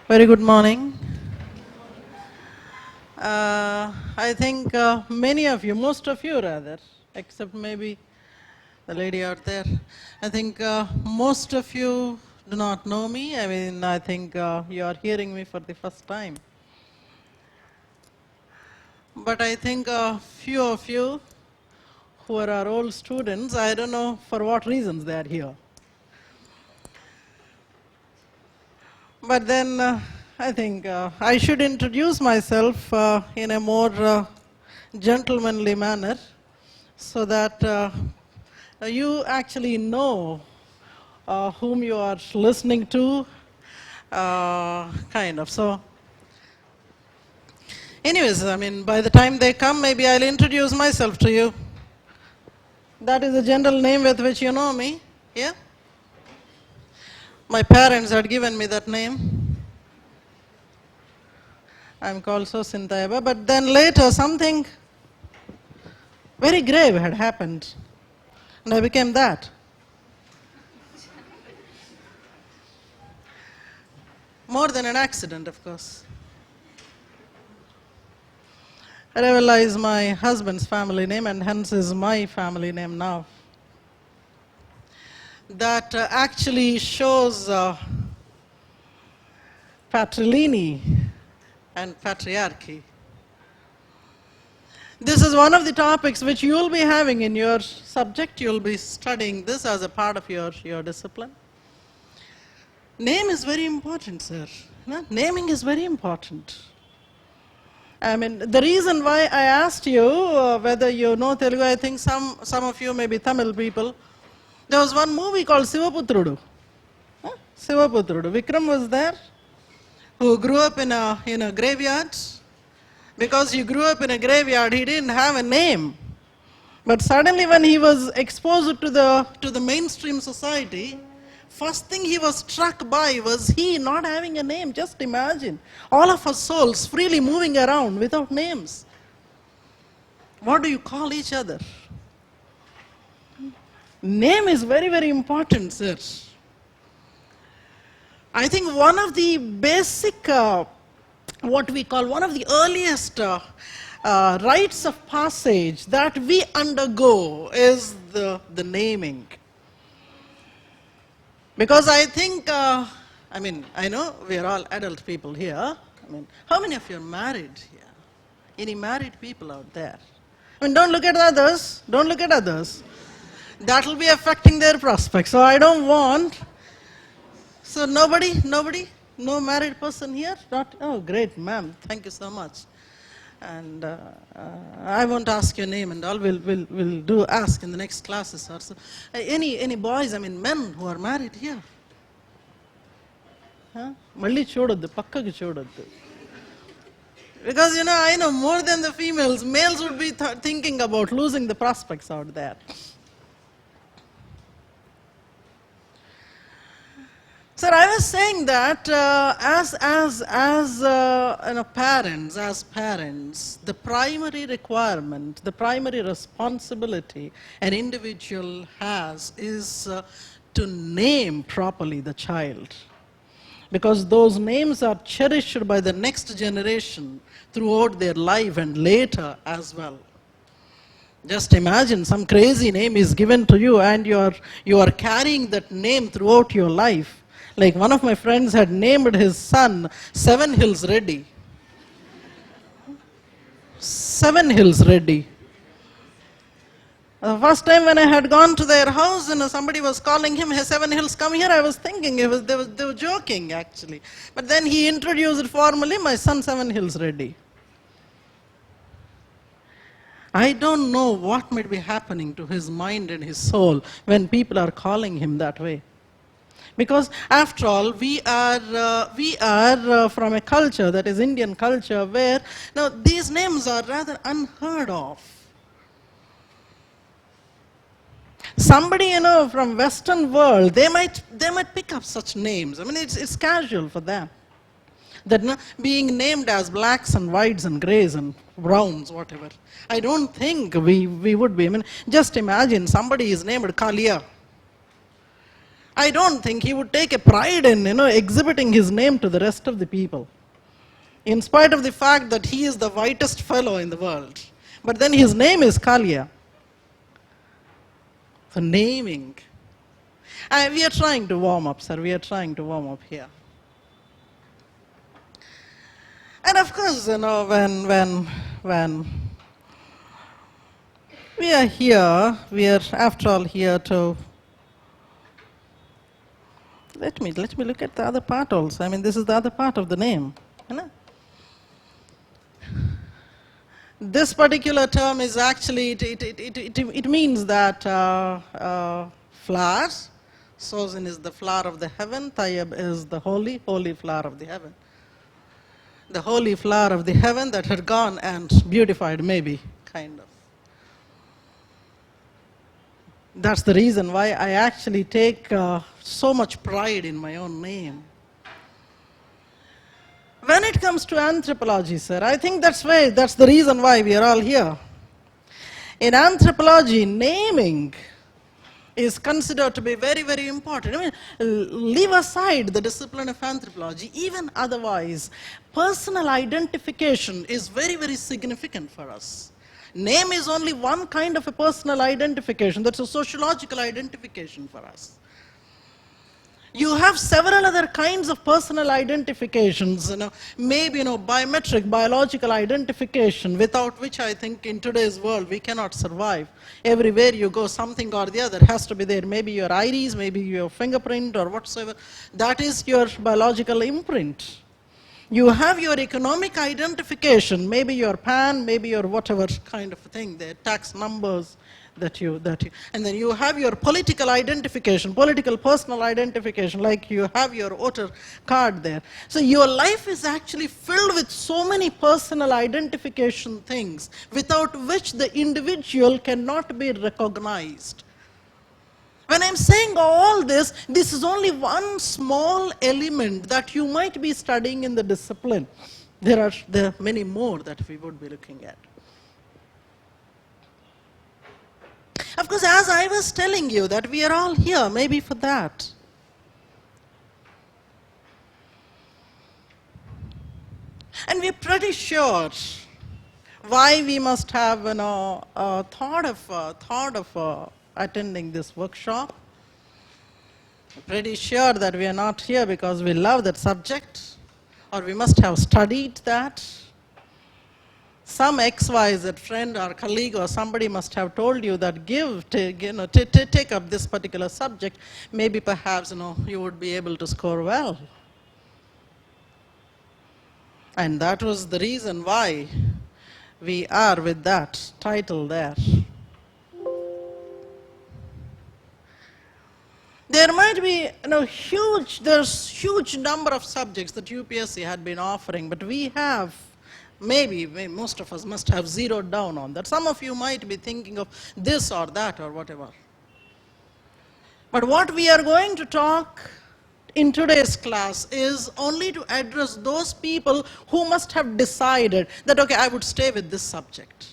Very good morning. I think many of you, most of you rather, except maybe the lady out there, I think most of you do not know me. I mean, I think you are hearing me for the first time. But I think a few of you who are our old students, I don't know for what reasons they are here. But then I think I should introduce myself in a more gentlemanly manner so that you actually know whom you are listening to, kind of. So, anyways, I mean, by the time they come, maybe I'll introduce myself to you. That is the general name with which you know me, yeah? My parents had given me that name. I'm called Sosin Classes, but then later something very grave had happened, and I became that. More than an accident, of course. Revel is my husband's family name, and hence is my family name now. That actually shows patrilineal and patriarchy. This is one of the topics which you will be having in your subject. You will be studying this as a part of your discipline. Name is very important, sir. No? Naming is very important. I mean, the reason why I asked you whether you know Telugu, I think some of you may be Tamil people. There was one movie called Sivaputrudu. Huh? Sivaputrudu. Vikram was there, who grew up in a graveyard. Because he grew up in a graveyard, he didn't have a name. But suddenly when he was exposed to the mainstream society, first thing he was struck by was he not having a name. Just imagine, all of our souls freely moving around without names. What do you call each other? Name is very, very important, sir. I think one of the basic, what we call one of the earliest rites of passage that we undergo is the naming. Because I think, I mean, I know we are all adult people here. I mean, how many of you are married here? Any married people out there? I mean, don't look at others. Don't look at others. That will be affecting their prospects. So I don't want. So nobody, no married person here? Not. Oh, great, ma'am. Thank you so much. And I won't ask your name and all. We'll do ask in the next classes or so. Any boys? I mean, men who are married here? Malli chodaddu, pakkagu chodaddu. Because I know more than the females, males would be thinking about losing the prospects out there. Sir, I was saying that as parents, the primary requirement, the primary responsibility an individual has is to name properly the child. Because those names are cherished by the next generation throughout their life and later as well. Just imagine some crazy name is given to you and you are carrying that name throughout your life. Like one of my friends had named his son 7 Hills Reddy. 7 Hills Reddy. The first time when I had gone to their house and somebody was calling him, "Hey, 7 Hills, come here," I was thinking they were joking actually. But then he introduced it formally, "My son 7 Hills Reddy." I don't know what might be happening to his mind and his soul when people are calling him that way. Because after all, we are from a culture that is Indian culture where now these names are rather unheard of. Somebody from Western world, they might pick up such names. I mean, it's casual for them. That being named as blacks and whites and greys and browns, whatever. I don't think we would be. I mean, just imagine somebody is named Kalia. I don't think he would take a pride in, exhibiting his name to the rest of the people, in spite of the fact that he is the whitest fellow in the world. But then his name is Kalia. So naming. We are trying to warm up, sir. We are trying to warm up here. And of course, when we are here, we are after all here to. Let me look at the other part also. I mean, this is the other part of the name. This particular term is actually, it means that flowers. Sosin is the flower of the heaven. Tayyib is the holy flower of the heaven. The holy flower of the heaven that had gone and beautified, maybe, kind of. That's the reason why I actually take so much pride in my own name. When it comes to anthropology, sir, I think that's the reason why we are all here. In anthropology, naming is considered to be very, very important. I mean, leave aside the discipline of anthropology, even otherwise, personal identification is very, very significant for us. Name is only one kind of a personal identification. That's a sociological identification for us. You have several other kinds of personal identifications, maybe biometric, biological identification, without which I think in today's world we cannot survive. Everywhere you go, something or the other has to be there. Maybe your iris, maybe your fingerprint or whatsoever. That is your biological imprint. You have your economic identification, maybe your PAN, maybe your whatever kind of thing, the tax numbers and then you have your political identification, political personal identification, like you have your voter card there. So your life is actually filled with so many personal identification things without which the individual cannot be recognized. When I'm saying all this, this is only one small element that you might be studying in the discipline. There are many more that we would be looking at. Of course, as I was telling you that we are all here, maybe for that. And we're pretty sure why we must have thought of attending this workshop. Pretty sure that we are not here because we love that subject, or we must have studied that. Some XYZ friend or colleague or somebody must have told you that take up this particular subject, maybe perhaps you would be able to score well. And that was the reason why we are with that title there. There might be there's huge number of subjects that UPSC had been offering, but we have maybe most of us must have zeroed down on that. Some of you might be thinking of this or that or whatever. But what we are going to talk in today's class is only to address those people who must have decided that, okay, I would stay with this subject.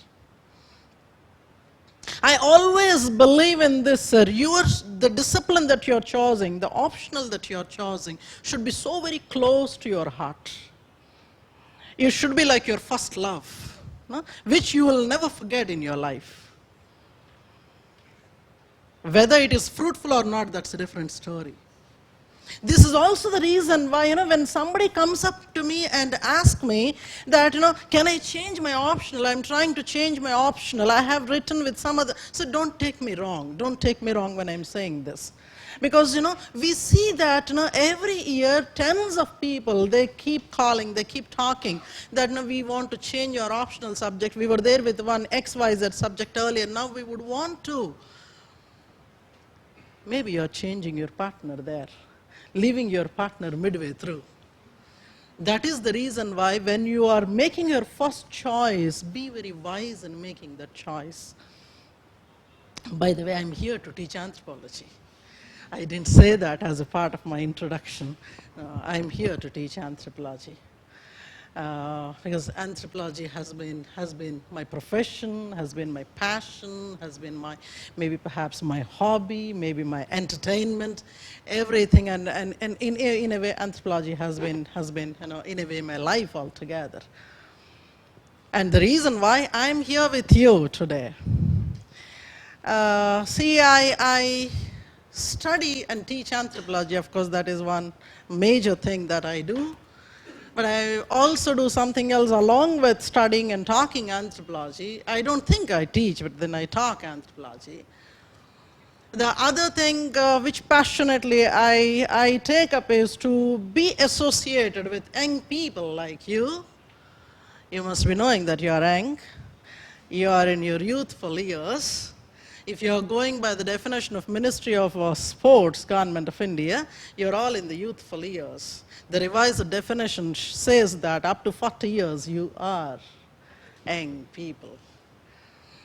I always believe in this, sir. The discipline that you're choosing, the optional that you're choosing, should be so very close to your heart. It should be like your first love, which you will never forget in your life. Whether it is fruitful or not, that's a different story. This is also the reason why, when somebody comes up to me and asks me that, can I change my optional? I'm trying to change my optional. I have written with some other. So don't take me wrong. Don't take me wrong when I'm saying this. Because, we see that, every year, tens of people, they keep calling, they keep talking that, we want to change your optional subject. We were there with one XYZ subject earlier. Now we would want to. Maybe you're changing your partner there, leaving your partner midway through. That is the reason why when you are making your first choice, be very wise in making that choice. By the way, I'm here to teach anthropology. I didn't say that as a part of my introduction. I'm here to teach anthropology. because anthropology has been my profession, has been my passion, has been my, maybe perhaps my hobby, maybe my entertainment, everything, and in a way anthropology has been in a way my life altogether. And the reason why I'm here with you today, see, I study and teach anthropology. Of course, that is one major thing that I do. But I also do something else along with studying and talking anthropology. I don't think I teach, but then I talk anthropology. The other thing which passionately I take up is to be associated with young people like you. You must be knowing that you are young. You are in your youthful years. If you are going by the definition of Ministry of Sports, Government of India, you're all in the youthful years. The revised definition says that up to 40 years you are young people.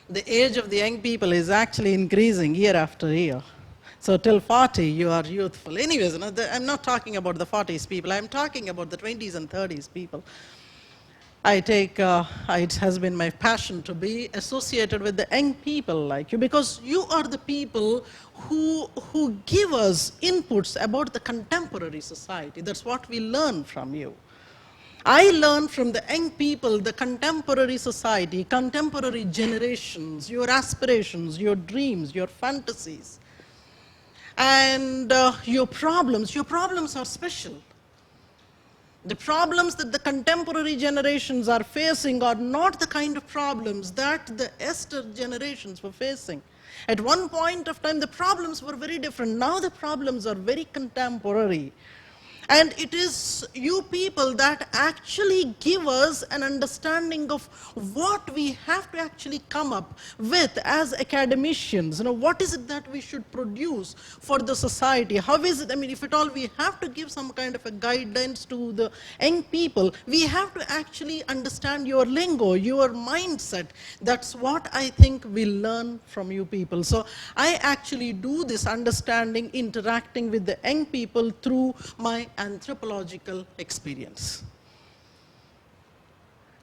The age of the young people is actually increasing year after year. So till 40 you are youthful. Anyways, I'm not talking about the 40s people, I'm talking about the 20s and 30s people. It has been my passion to be associated with the young people like you, because you are the people who give us inputs about the contemporary society. That's what we learn from you. I learn from the young people, the contemporary society, contemporary generations, your aspirations, your dreams, your fantasies, and your problems. Your problems are special. The problems that the contemporary generations are facing are not the kind of problems that the Esther generations were facing. At one point of time, the problems were very different. Now the problems are very contemporary. And it is you people that actually give us an understanding of what we have to actually come up with as academicians. What is it that we should produce for the society? How is it, if at all we have to give some kind of a guidance to the young people, we have to actually understand your lingo, your mindset. That's what I think we learn from you people. So I actually do this understanding, interacting with the young people through my anthropological experience.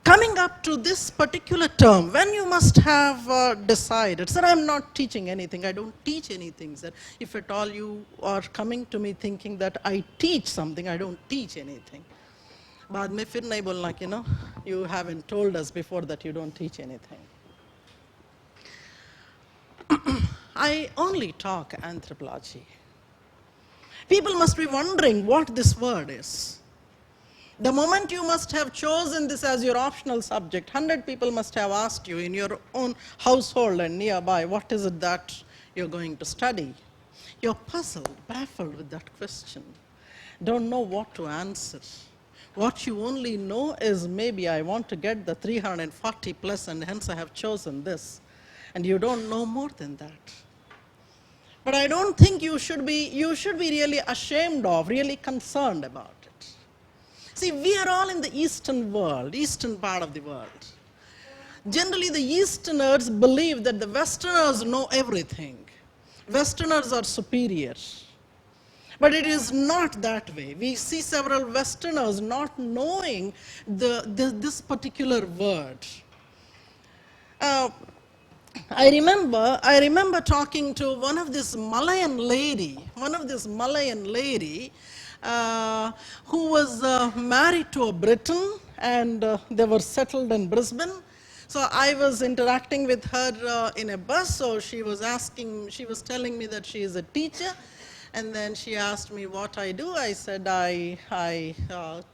Coming up to this particular term, when you must have decided, sir, I'm not teaching anything, I don't teach anything, sir. If at all you are coming to me thinking that I teach something, I don't teach anything. Baad mein fir nahi bolna ki you haven't told us before that you don't teach anything. I only talk anthropology. People must be wondering what this word is. The moment you must have chosen this as your optional subject, 100 people must have asked you in your own household and nearby, what is it that you're going to study? You're puzzled, baffled with that question. Don't know what to answer. What you only know is maybe I want to get the 340 plus and hence I have chosen this. And you don't know more than that. But I don't think you should be really ashamed of, really concerned about it. See, we are all in the Eastern world, Eastern part of the world. Generally, the Easterners believe that the Westerners know everything. Westerners are superior. But it is not that way. We see several Westerners not knowing this particular word. I remember talking to one of this Malayan lady who was married to a Briton, and they were settled in Brisbane. So I was interacting with her in a bus, so she was telling me that she is a teacher, and then she asked me what I do. I said I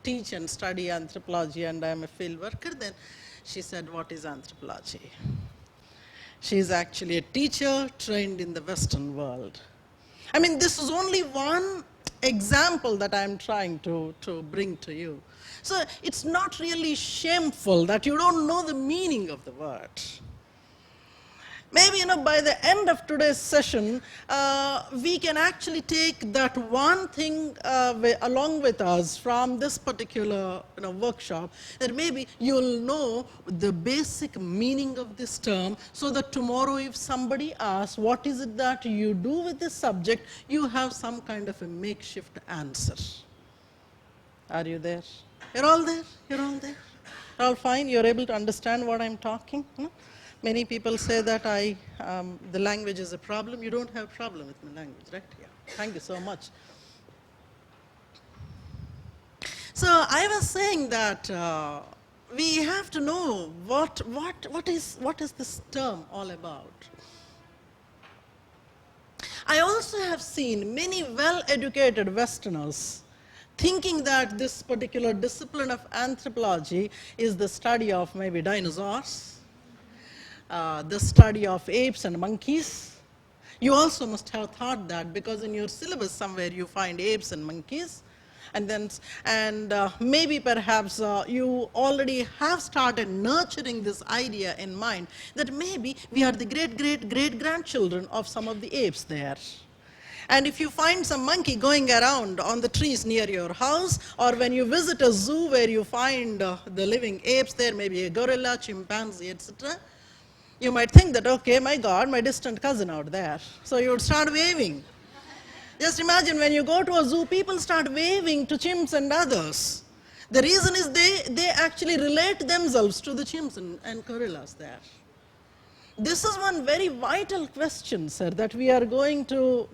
teach and study anthropology and I'm a field worker. Then she said, what is anthropology? She is actually a teacher trained in the Western world. This is only one example that I'm trying to bring to you. So it's not really shameful that you don't know the meaning of the word. Maybe, by the end of today's session, we can actually take that one thing along with us from this particular workshop, that maybe you'll know the basic meaning of this term, so that tomorrow if somebody asks, what is it that you do with this subject, you have some kind of a makeshift answer. Are you there? You're all there. You're all there. All fine. You're able to understand what I'm talking. No? Many people say that the language is a problem. You don't have a problem with my language, right? Yeah. Thank you so much. So I was saying that we have to know what is this term all about. I also have seen many well-educated Westerners thinking that this particular discipline of anthropology is the study of maybe dinosaurs, the study of apes and monkeys. You also must have thought that because in your syllabus somewhere you find apes and monkeys. And maybe perhaps you already have started nurturing this idea in mind that maybe we are the great-great-great-grandchildren of some of the apes there. And if you find some monkey going around on the trees near your house, or when you visit a zoo where you find the living apes there, maybe a gorilla, chimpanzee, etc., you might think that, okay, my God, my distant cousin out there. So you would start waving. Just imagine when you go to a zoo, people start waving to chimps and others. The reason is they actually relate themselves to the chimps and gorillas there. This is one very vital question, sir, that we are going to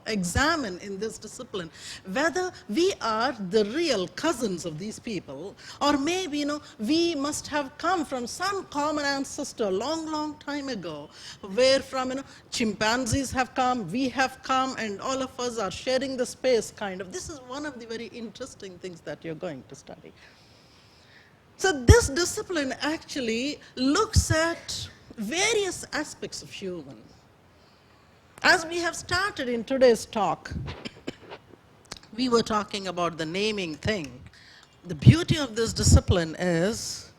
examine in this discipline, whether we are the real cousins of these people, or maybe we must have come from some common ancestor long time ago, where from chimpanzees have come, we have come, and all of us are sharing the space kind of. This is one of the very interesting things that you're going to study. So this discipline actually looks at various aspects of human. As we have started in today's talk, we were talking about the naming thing. The beauty of this discipline is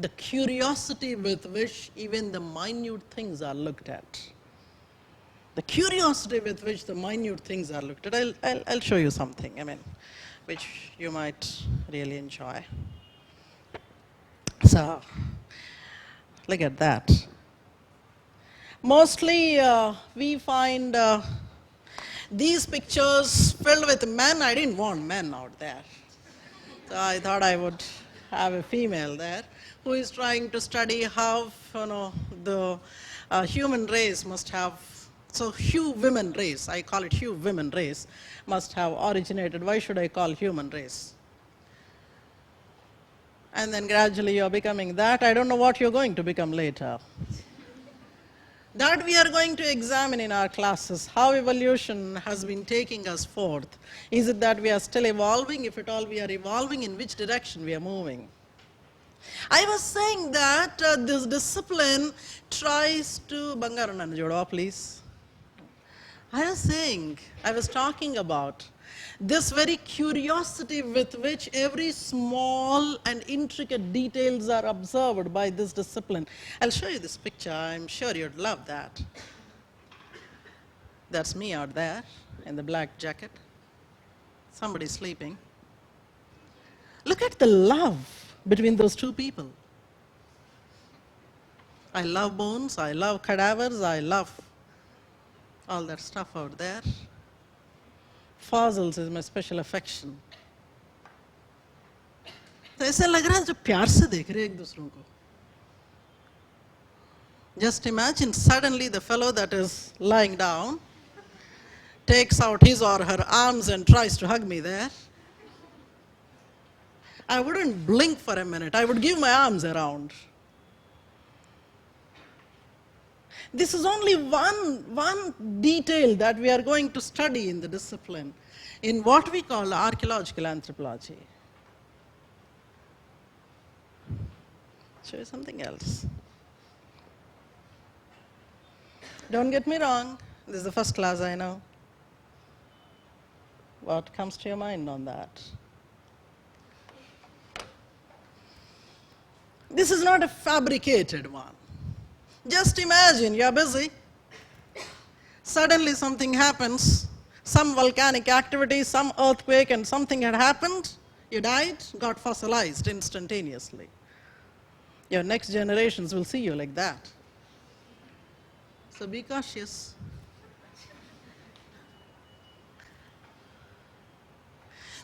the curiosity with which even the minute things are looked at. The curiosity with which the minute things are looked at. I'll show you something, which you might really enjoy. So, look at that. Mostly we find these pictures filled with men. I didn't want men out there. So I thought I would have a female there who is trying to study how the human race must have, so women race, I call it women race, must have originated. Why should I call human race? And then gradually you're becoming that. I don't know what you're going to become later. That we are going to examine in our classes, how evolution has been taking us forth. Is it that we are still evolving? If at all we are evolving, in which direction we are moving? I was saying that this discipline tries to, Bangaranana Joda, please. I was talking about this very curiosity with which every small and intricate details are observed by this discipline. I'll show you this picture. I'm sure you'd love that. That's me out there in the black jacket. Somebody's sleeping. Look at the love between those two people. I love bones, I love cadavers, I love all that stuff out there. Fossils is my special affection. तो ऐसा लग रहा है जो प्यार से देख रहे हैं एक दूसरों को. Just imagine suddenly the fellow that is lying down takes out his or her arms and tries to hug me there. I wouldn't blink for a minute. I would give my arms around. This is only one detail that we are going to study in the discipline, in what we call archaeological anthropology. Show you something else. Don't get me wrong, this is the first class, I know. What comes to your mind on that? This is not a fabricated one. Just imagine you're busy. Suddenly something happens, some volcanic activity, some earthquake, and something had happened. You died, got fossilized instantaneously. Your next generations will see you like that. So be cautious.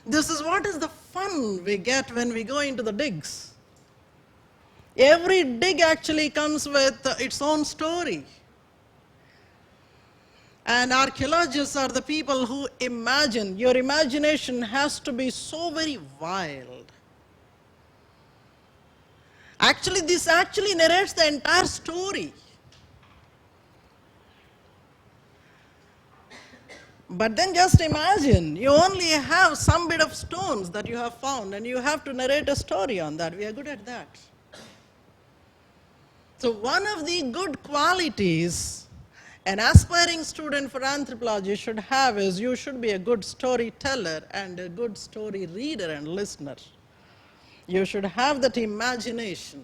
This is what is the fun we get when we go into the digs. Every dig actually comes with its own story. And archaeologists are the people who imagine. Your imagination has to be so very wild. Actually, this actually narrates the entire story. But then just imagine, you only have some bit of stones that you have found and you have to narrate a story on that. We are good at that. So one of the good qualities an aspiring student for anthropology should have is you should be a good storyteller and a good story reader and listener. You should have that imagination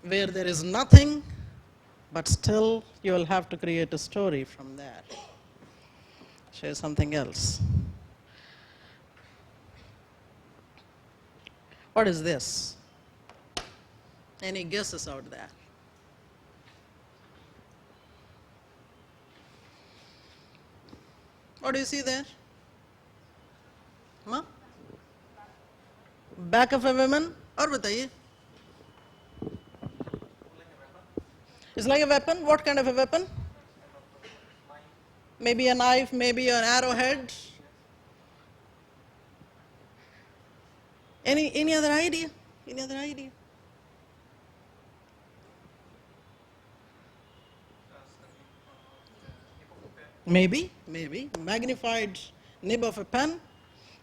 where there is nothing, but still you will have to create a story from there. Share something else. What is this? Any guesses out there? What do you see there? Huh? Back of a woman? Or बताइए? It's like a weapon. What kind of a weapon? Maybe a knife, maybe an arrowhead. Any other idea? Any other idea? Maybe. Magnified nib of a pen.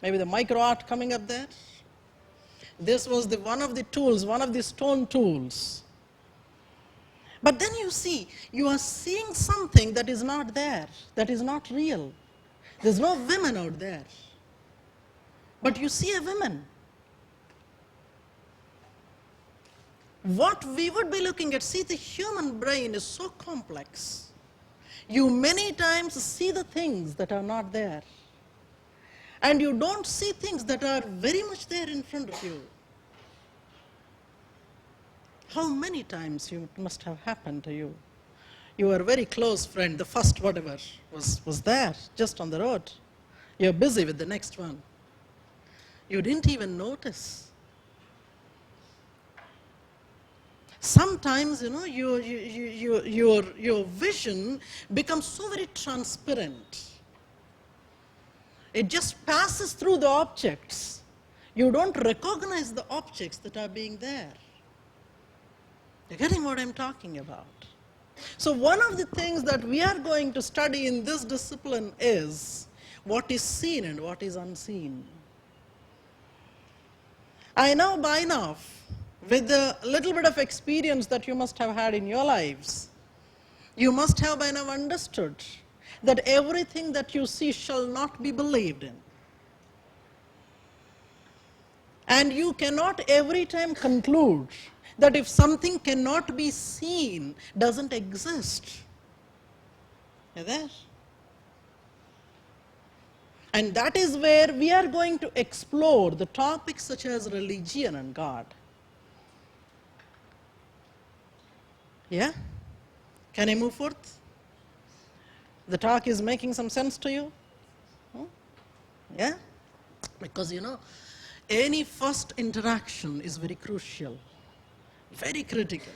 Maybe the micro art coming up there. This was one of the tools, one of the stone tools. But then you see, you are seeing something that is not there, that is not real. There's no women out there. But you see a woman. What we would be looking at, see, the human brain is so complex. You many times see the things that are not there. And you don't see things that are very much there in front of you. How many times it must have happened to you? Your very close friend, the first whatever, was there, just on the road. You're busy with the next one. You didn't even notice. Sometimes, your vision becomes so very transparent. It just passes through the objects. You don't recognize the objects that are being there. You're getting what I'm talking about? So one of the things that we are going to study in this discipline is what is seen and what is unseen. I know by now, with the little bit of experience that you must have had in your lives, you must have by now understood that everything that you see shall not be believed in. And you cannot every time conclude that if something cannot be seen, doesn't exist. Is there? And that is where we are going to explore the topics such as religion and God. Yeah? Can I move forth? The talk is making some sense to you? Yeah? Because any first interaction is very crucial, very critical.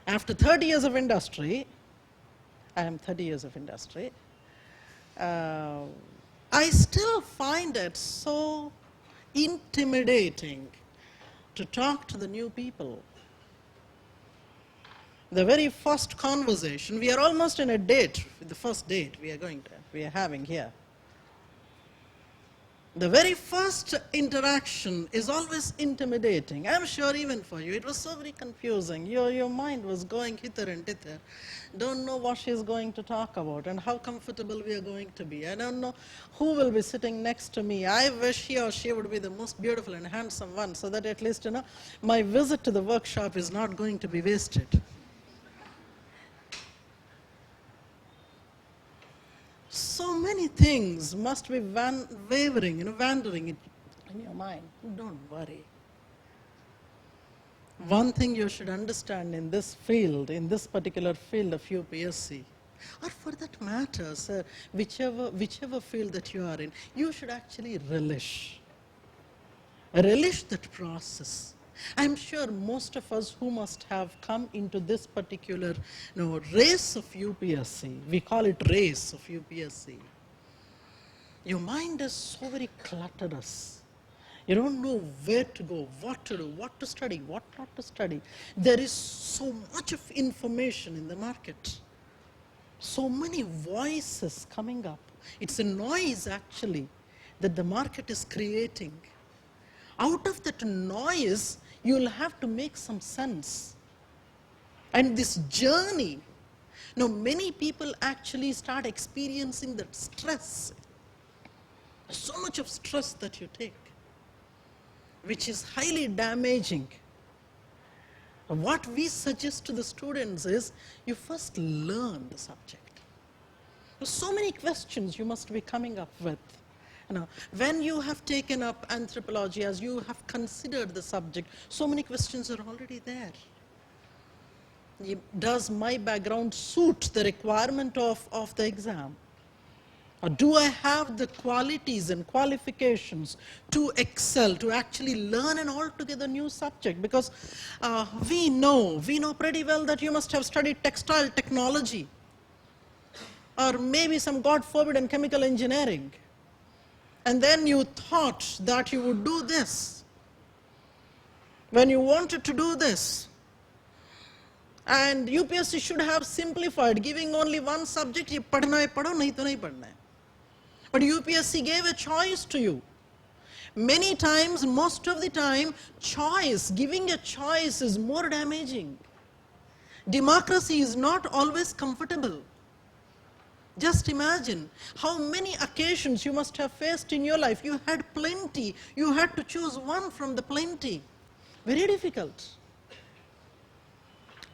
After 30 years of industry, I am 30 years of industry, I still find it so intimidating to talk to the new people. The very first conversation, we are almost in a date, the first date we are having here. The very first interaction is always intimidating. I'm sure even for you, it was so very confusing. Your mind was going hither and thither. Don't know what she's going to talk about and how comfortable we are going to be. I don't know who will be sitting next to me. I wish he or she would be the most beautiful and handsome one so that at least, my visit to the workshop is not going to be wasted. So many things must be wandering in your mind. Don't worry. One thing you should understand in this field, in this particular field of UPSC, or for that matter, sir, whichever field that you are in, you should actually relish that process. I'm sure most of us who must have come into this particular race of UPSC, we call it race of UPSC, your mind is so very clutterous. You don't know where to go, what to do, what to study, what not to study. There is so much of information in the market. So many voices coming up. It's a noise actually that the market is creating. Out of that noise, you'll have to make some sense. And this journey, many people actually start experiencing that stress. So much of stress that you take, which is highly damaging. What we suggest to the students is, you first learn the subject. There's so many questions you must be coming up with. When you have taken up anthropology, as you have considered the subject, so many questions are already there. Does my background suit the requirement of the exam? Or do I have the qualities and qualifications to excel, to actually learn an altogether new subject? Because we know pretty well that you must have studied textile technology, or maybe some God forbidden chemical engineering. And then you thought that you would do this. When you wanted to do this, and UPSC should have simplified, giving only one subject, ye padhna hai padho, nahi to nahi padhna hai. But UPSC gave a choice to you. Many times, most of the time, giving a choice is more damaging. Democracy is not always comfortable. Just imagine how many occasions you must have faced in your life. You had plenty. You had to choose one from the plenty. Very difficult.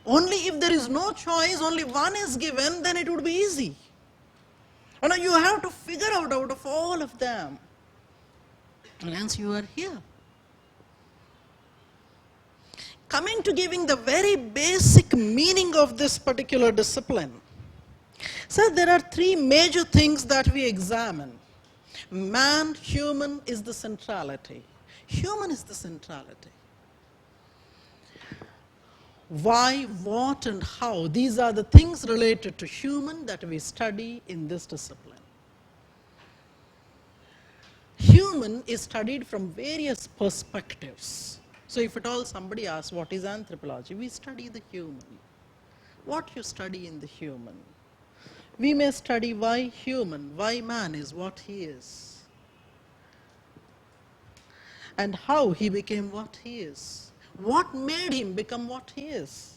Only if there is no choice, only one is given, then it would be easy. And you have to figure out of all of them. And hence you are here. Coming to giving the very basic meaning of this particular discipline. So there are three major things that we examine. Man, human is the centrality. Human is the centrality. Why, what, and how, these are the things related to human that we study in this discipline. Human is studied from various perspectives. So if at all somebody asks, what is anthropology? We study the human. What you study in the human. We may study why human, why man is what he is. And how he became what he is. What made him become what he is?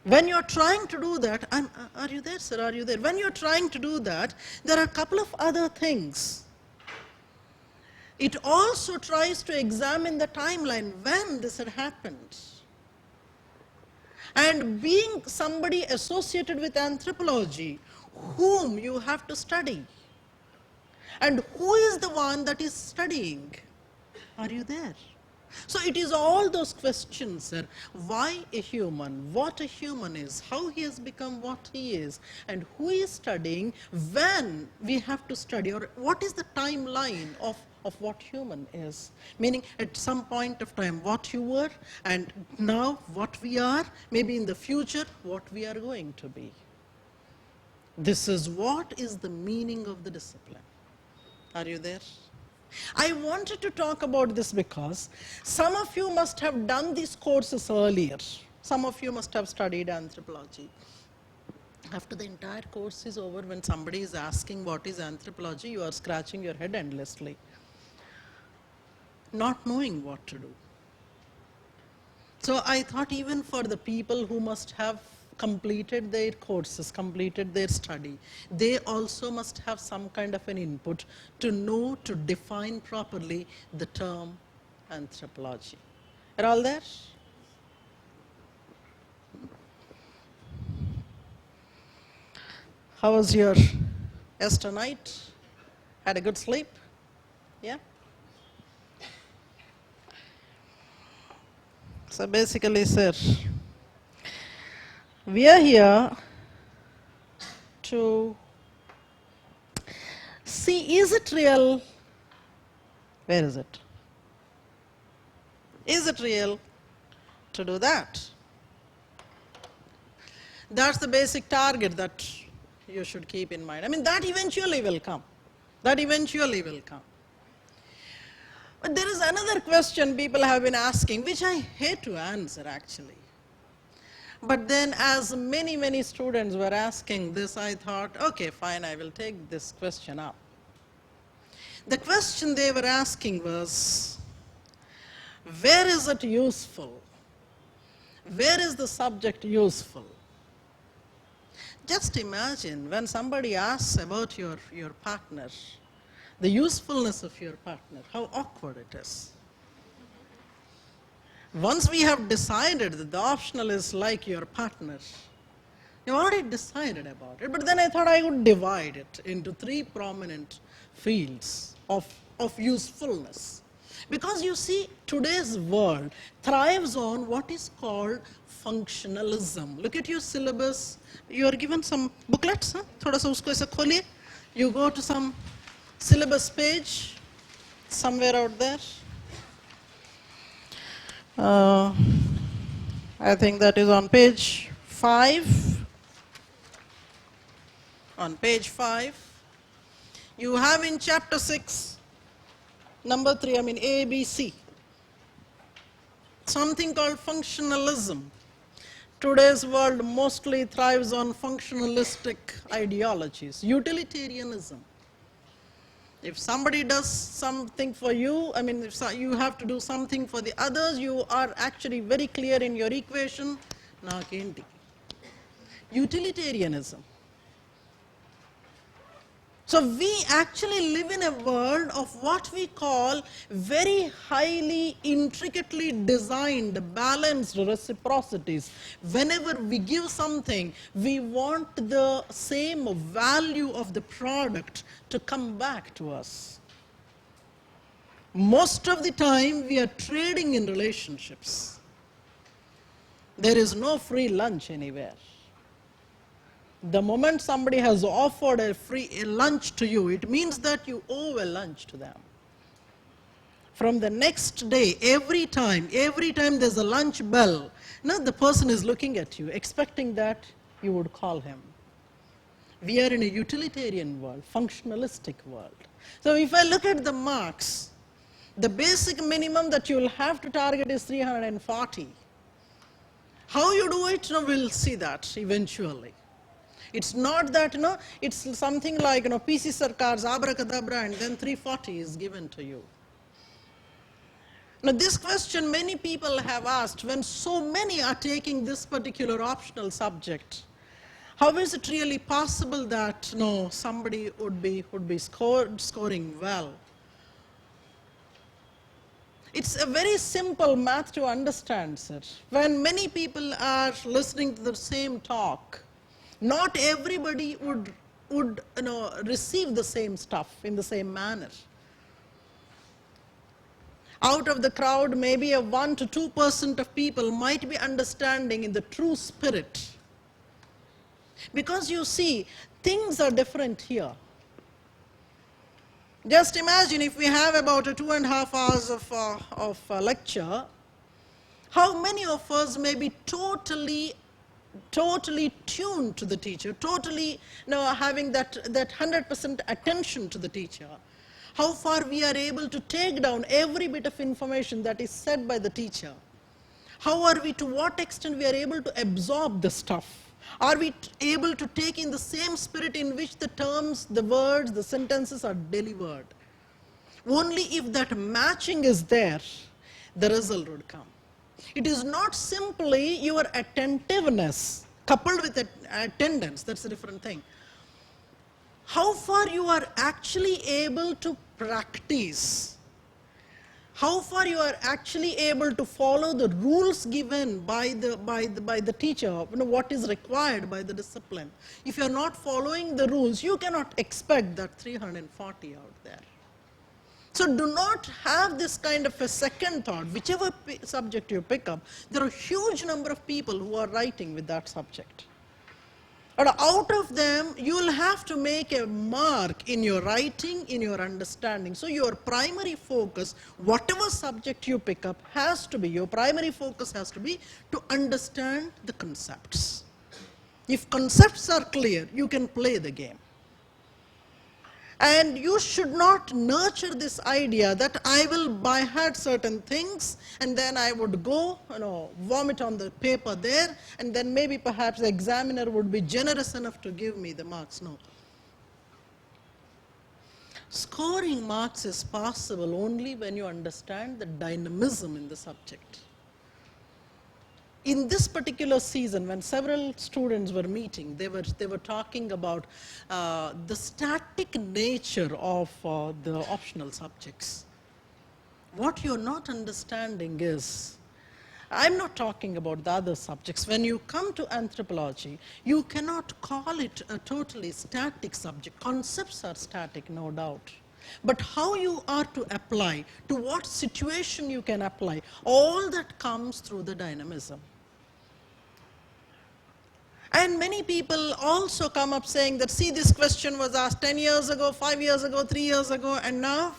When you're trying to do that, are you there, sir? Are you there? When you're trying to do that, there are a couple of other things. It also tries to examine the timeline when this had happened. And being somebody associated with anthropology, whom you have to study, and who is the one that is studying? Are you there? So it is all those questions, sir. Why a human, what a human is, how he has become what he is, and who is studying, when we have to study, or what is the timeline of what human is. Meaning at some point of time what you were, and now what we are, maybe in the future what we are going to be. This is what is the meaning of the discipline. Are you there? I wanted to talk about this because some of you must have done these courses earlier. Some of you must have studied anthropology. After the entire course is over, when somebody is asking what is anthropology, you are scratching your head endlessly, not knowing what to do. So I thought even for the people who must have completed their courses, completed their study, they also must have some kind of an input to know, to define properly the term anthropology. Are all there? How was your yesterday night? Had a good sleep? Yeah? So basically, sir, we are here to see, is it real? Where is it? Is it real to do that? That's the basic target that you should keep in mind. I mean, that eventually will come. That eventually will come. But there is another question people have been asking, which I hate to answer actually. But then as many students were asking this, I thought, okay, fine, I will take this question up. The question they were asking was, where is it useful? Where is the subject useful? Just imagine when somebody asks about your partner, the usefulness of your partner, how awkward it is. Once we have decided that the optional is like your partner, you've already decided about it, but then I thought I would divide it into 3 prominent fields of usefulness. Because you see, today's world thrives on what is called functionalism. Look at your syllabus. You are given some booklets. Thoda sa usko aisa kholiye. You go to some syllabus page, somewhere out there. I think that is on page 5. On page 5. You have in chapter 6, number 3, I mean A, B, C. Something called functionalism. Today's world mostly thrives on functionalistic ideologies. Utilitarianism. If somebody does something for you, I mean, if you have to do something for the others, you are actually very clear in your equation. Nakenti. Utilitarianism. So we actually live in a world of what we call very highly, intricately designed, balanced reciprocities. Whenever we give something, we want the same value of the product to come back to us. Most of the time, we are trading in relationships. There is no free lunch anywhere. The moment somebody has offered a free lunch to you, it means that you owe a lunch to them. From the next day, every time there's a lunch bell, now the person is looking at you, expecting that you would call him. We are in a utilitarian world, functionalistic world. So if I look at the marks, the basic minimum that you will have to target is 340. How you do it, we'll see that eventually. It's not that, it's something like, PC Sarkar's abracadabra and then 340 is given to you. Now this question many people have asked when so many are taking this particular optional subject. How is it really possible that somebody would be scoring well? It's a very simple math to understand, sir. When many people are listening to the same talk, not everybody would receive the same stuff in the same manner. Out of the crowd, maybe a 1 to 2% of people might be understanding in the true spirit. Because you see, things are different here. Just imagine if we have about 2.5 hours of lecture, how many of us may be totally tuned to the teacher, totally having that 100% attention to the teacher. How far we are able to take down every bit of information that is said by the teacher. How are we, to what extent we are able to absorb the stuff? Are we able to take in the same spirit in which the terms, the words, the sentences are delivered? Only if that matching is there, the result would come. It is not simply your attentiveness coupled with attendance, that's a different thing. How far you are actually able to practice, how far you are actually able to follow the rules given by the teacher, what is required by the discipline. If you are not following the rules, you cannot expect that 340 out there. So do not have this kind of a second thought. Whichever subject you pick up, there are a huge number of people who are writing with that subject. But out of them, you will have to make a mark in your writing, in your understanding. So your primary focus, whatever subject you pick up, has to be, your primary focus has to be to understand the concepts. If concepts are clear, you can play the game. And you should not nurture this idea that I will by heart certain things and then I would go, vomit on the paper there, and then maybe perhaps the examiner would be generous enough to give me the marks. No. Scoring marks is possible only when you understand the dynamism in the subject. In this particular season, when several students were meeting, they were talking about the static nature of the optional subjects. What you're not understanding is, I'm not talking about the other subjects. When you come to anthropology, you cannot call it a totally static subject. Concepts are static, no doubt. But how you are to apply, to what situation you can apply, all that comes through the dynamism. And many people also come up saying that, see, this question was asked 10 years ago, 5 years ago, 3 years ago, and now,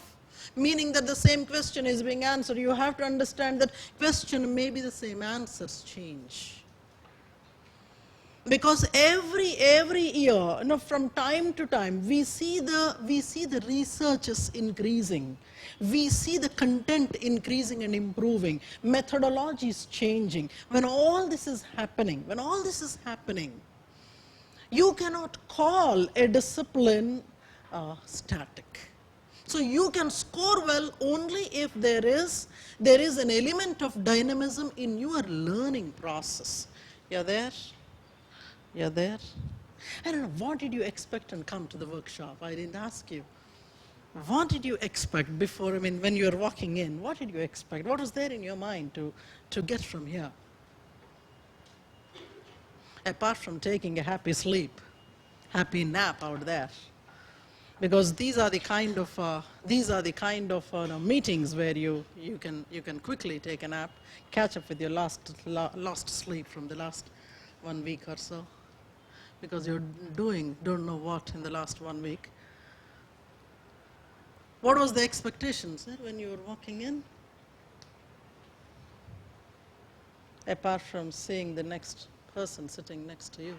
meaning that the same question is being answered. You have to understand that question may be the same, answers change. Because every year, from time to time, we see the researches increasing. We see the content increasing and improving. Methodology is changing. When all this is happening, you cannot call a discipline static. So you can score well only if there is an element of dynamism in your learning process. You're there? You're there? I don't know, what did you expect and come to the workshop? I didn't ask you. What did you expect before, when you were walking in? What did you expect? What was there in your mind to get from here? Apart from taking a happy sleep, happy nap out there. Because these are the kind of meetings where you can quickly take a nap, catch up with your lost sleep from the last 1 week or so. Because you're don't know what in the last 1 week. What was the expectations when you were walking in? Apart from seeing the next person sitting next to you.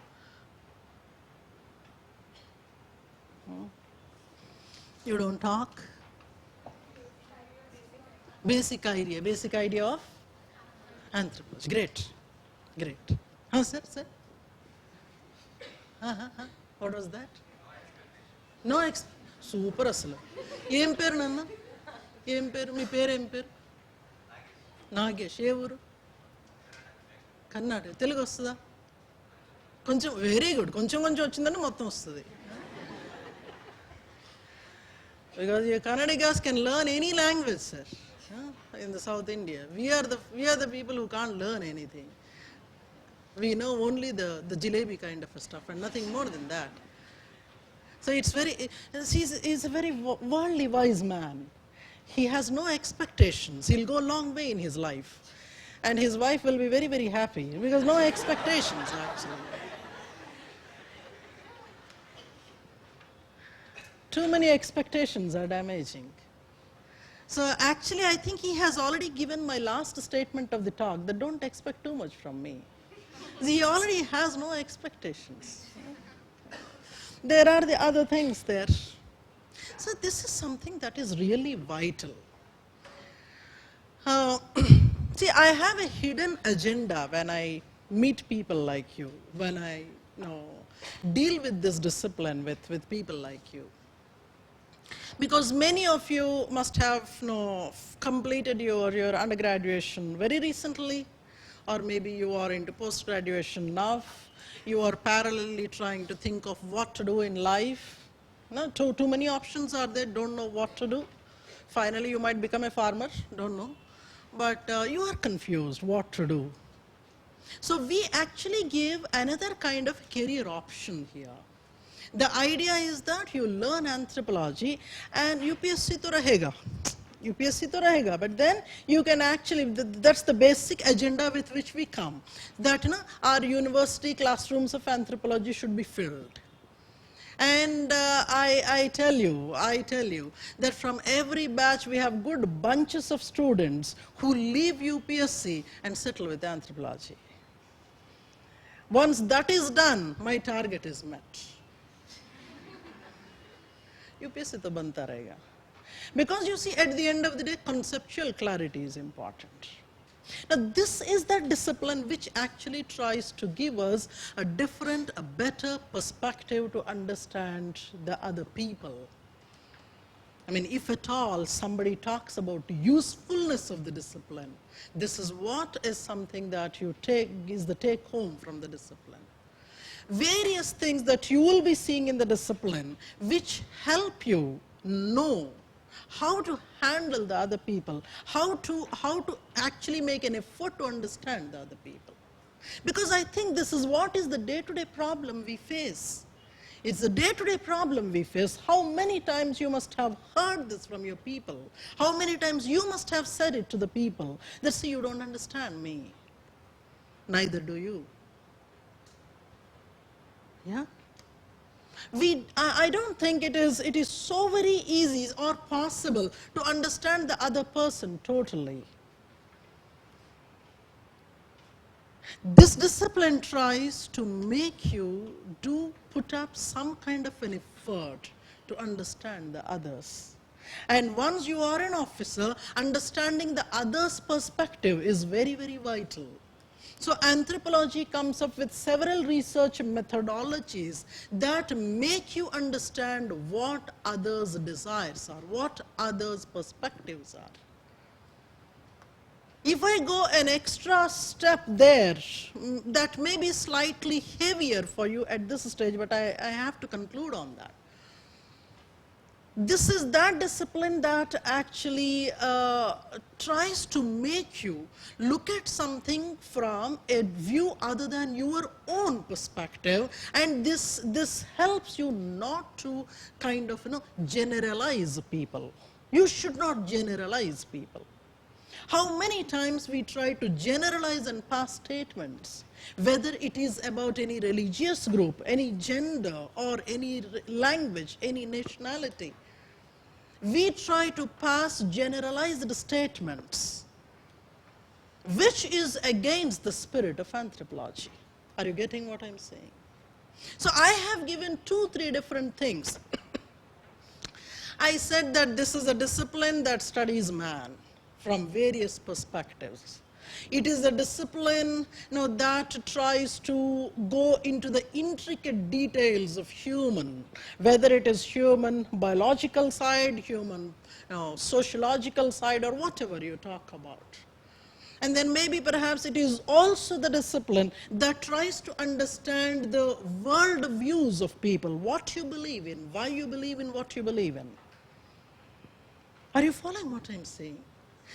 You don't talk? Basic idea of anthropology. Great. Huh, sir? What was that? No, super asala. Em peru nanna? Em peru? Mi peru em peru? Nagesh. Ye uru? Kannada. Telugu vastada? Koncham, very good. Koncham vachindani mottam vastadi. Because your Kannadigas can learn any language, sir. In the South India, we are the people who can't learn anything. We know only the jalebi kind of stuff and nothing more than that. So he's a very worldly wise man. He has no expectations. He'll go a long way in his life. And his wife will be very, very happy because no expectations actually. Too many expectations are damaging. So actually I think he has already given my last statement of the talk that don't expect too much from me. He already has no expectations. There are the other things there. So this is something that is really vital. See, I have a hidden agenda when I meet people like you, when I deal with this discipline with people like you. Because many of you must have completed your undergraduation very recently, or maybe you are into post-graduation now. You are parallelly trying to think of what to do in life. Too many options are there, don't know what to do. Finally, you might become a farmer, don't know. But you are confused what to do. So we actually give another kind of career option here. The idea is that you learn anthropology and UPSC to rahega. UPSC to rahega, but then you can actually, that's the basic agenda with which we come, that our university classrooms of anthropology should be filled. And I tell you that from every batch we have good bunches of students who leave UPSC and settle with anthropology. Once that is done, my target is met. UPSC to banta rahega. Because you see, at the end of the day, conceptual clarity is important. Now, this is that discipline which actually tries to give us a different, a better perspective to understand the other people. I mean, if at all somebody talks about the usefulness of the discipline, this is what is something that you take, is the take home from the discipline. Various things that you will be seeing in the discipline which help you know how to handle the other people, how to actually make an effort to understand the other people. Because I think this is what is the day-to-day problem we face. It's the day-to-day problem we face. How many times you must have heard this from your people? How many times you must have said it to the people that, see, you don't understand me. Neither do you. Yeah? I don't think it is so very easy or possible to understand the other person totally. This discipline tries to make you put up some kind of an effort to understand the others. And once you are an officer, understanding the other's perspective is very, very vital. So anthropology comes up with several research methodologies that make you understand what others' desires are, what others' perspectives are. If I go an extra step there, that may be slightly heavier for you at this stage, but I have to conclude on that. This is that discipline that actually tries to make you look at something from a view other than your own perspective, and this helps you not to kind of generalize people. You should not generalize people. How many times we try to generalize and pass statements, whether it is about any religious group, any gender, or any language, any nationality. We try to pass generalized statements, which is against the spirit of anthropology. Are you getting what I'm saying? So I have given 2-3 different things. I said that this is a discipline that studies man from various perspectives. It is a discipline that tries to go into the intricate details of human, whether it is human biological side, human sociological side, or whatever you talk about. And then maybe perhaps it is also the discipline that tries to understand the world views of people, what you believe in, why you believe in what you believe in. Are you following what I'm saying?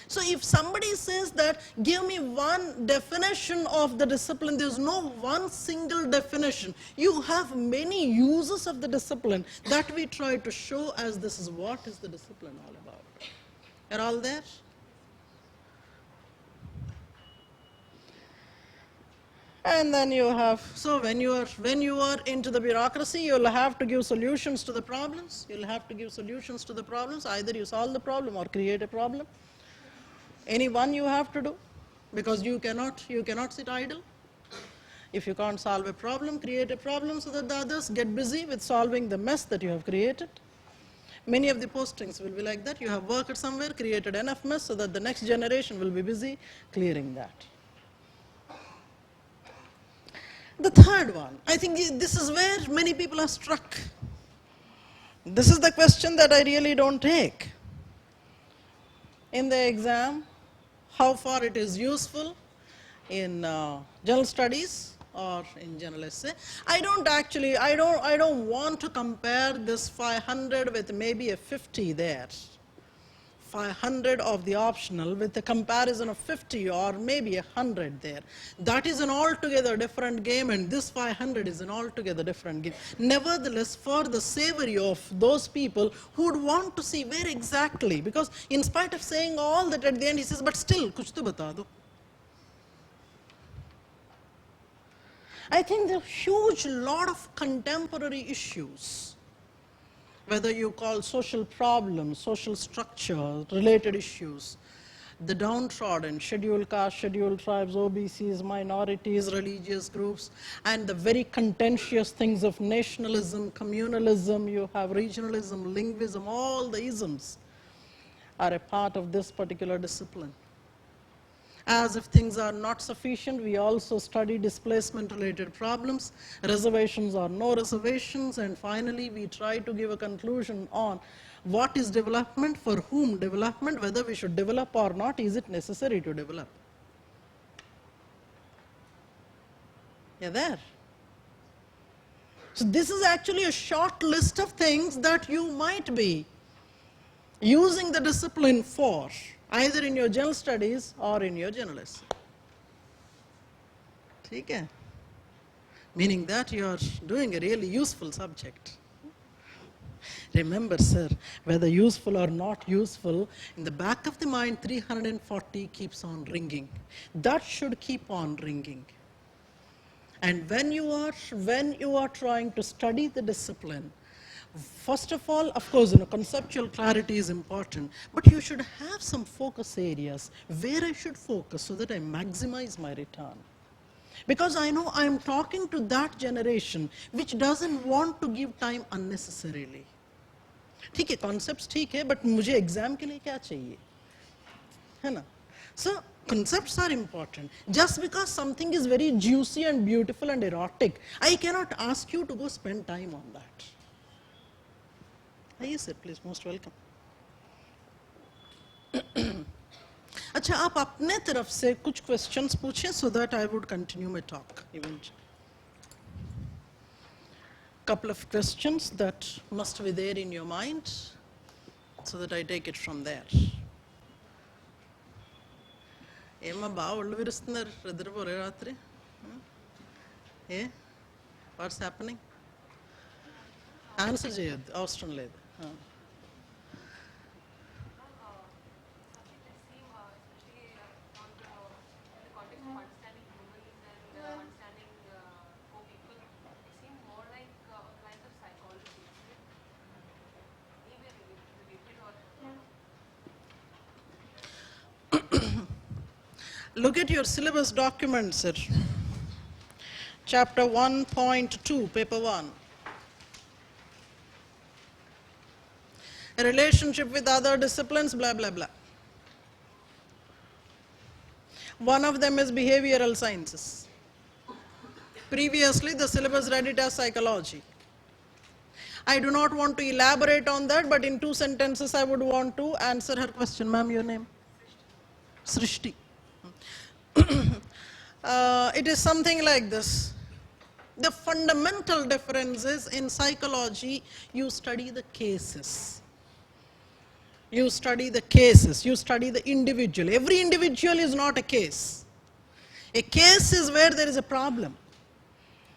So if somebody says that, give me one definition of the discipline, there's no one single definition. You have many uses of the discipline that we try to show as this is what is the discipline all about. Are all there? And then you have, so when you are into the bureaucracy, you'll have to give solutions to the problems. You'll have to give solutions to the problems. Either you solve the problem or create a problem. Any one you have to do, because you cannot sit idle. If you can't solve a problem, create a problem so that the others get busy with solving the mess that you have created. Many of the postings will be like that. You have worked somewhere, created enough mess so that the next generation will be busy clearing that. The third one, I think this is where many people are struck. This is the question that I really don't take. In the exam, how far it is useful in general studies or in general essay. I don't want to compare this 500 with maybe a 50 there. 500 of the optional with a comparison of 50 or maybe 100 there. That is an altogether different game, and this 500 is an altogether different game. Nevertheless, for the savory of those people who would want to see where exactly, because in spite of saying all that at the end, he says, but still, kuch to bata do. I think there are huge lot of contemporary issues, whether you call social problems, social structure, related issues, the downtrodden, scheduled castes, scheduled tribes, OBCs, minorities, religious groups, and the very contentious things of nationalism, communalism, you have regionalism, linguism, all the isms are a part of this particular discipline. As if things are not sufficient, we also study displacement-related problems, reservations or no reservations, and finally we try to give a conclusion on what is development, for whom development, whether we should develop or not, is it necessary to develop. You're there. So this is actually a short list of things that you might be using the discipline for, either in your general studies or in your journalism. Okay? Meaning that you are doing a really useful subject. Remember, sir, whether useful or not useful, in the back of the mind, 340 keeps on ringing. That should keep on ringing. And when you are trying to study the discipline, first of all, of course, conceptual clarity is important, but you should have some focus areas where I should focus so that I maximize my return. Because I know I am talking to that generation which doesn't want to give time unnecessarily. ठीक है, concepts ठीक है, but मुझे exam के लिए क्या चाहिए? है ना? So concepts are important. Just because something is very juicy and beautiful and erotic, I cannot ask you to go spend time on that. Yes, sir, please, most welcome. अच्छा, आप अपने तरफ से कुछ questions पूछें so that I would continue my talk eventually. Couple of questions that must be there in your mind so that I take it from there. ఏమ్మా బాగా ఒళ్ళు విరుస్తున్నారు నిద్రపోరే రాత్రి? What's happening? ఆన్సర్ చేయొద్దు, అవసరం లేదు. Look at your syllabus document, sir. Chapter 1.2, paper 1. A relationship with other disciplines, blah, blah, blah. One of them is behavioral sciences. Previously, the syllabus read it as psychology. I do not want to elaborate on that, but in 2 sentences, I would want to answer her question. Ma'am, your name? Srishti. It is something like this. The fundamental difference is in psychology, you study the cases. You study the cases, you study the individual. Every individual is not a case. A case is where there is a problem.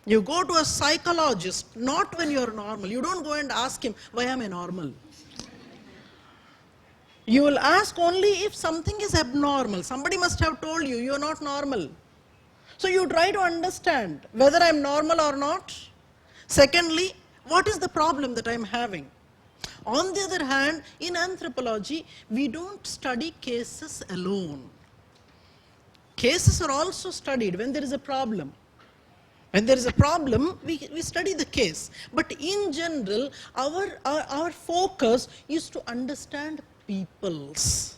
You go to a psychologist, not when you are normal. You don't go and ask him, why am I normal? You will ask only if something is abnormal. Somebody must have told you, you are not normal. So you try to understand whether I am normal or not. Secondly, what is the problem that I am having? On the other hand, in anthropology, we don't study cases alone. Cases are also studied when there is a problem. When there is a problem, we study the case. But in general, our focus is to understand peoples.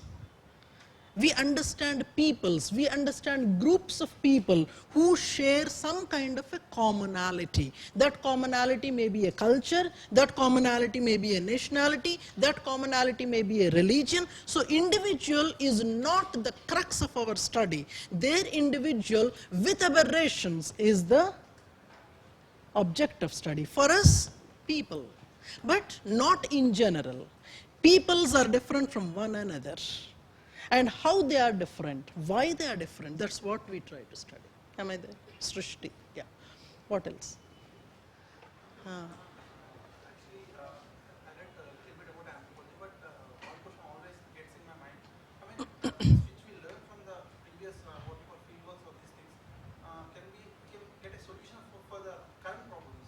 We understand peoples, we understand groups of people who share some kind of a commonality. That commonality may be a culture, that commonality may be a nationality, that commonality may be a religion. So individual is not the crux of our study. Their individual with aberrations is the object of study. For us, people, but not in general. Peoples are different from one another. And how they are different, why they are different, that's what we try to study. Am I there? Srishti, yeah. What else? Actually, I read a little bit about anthropology, but one question always gets in my mind. I mean, the things which we learned from the previous, what you call fieldworks or these things, can we get a solution for the current problems?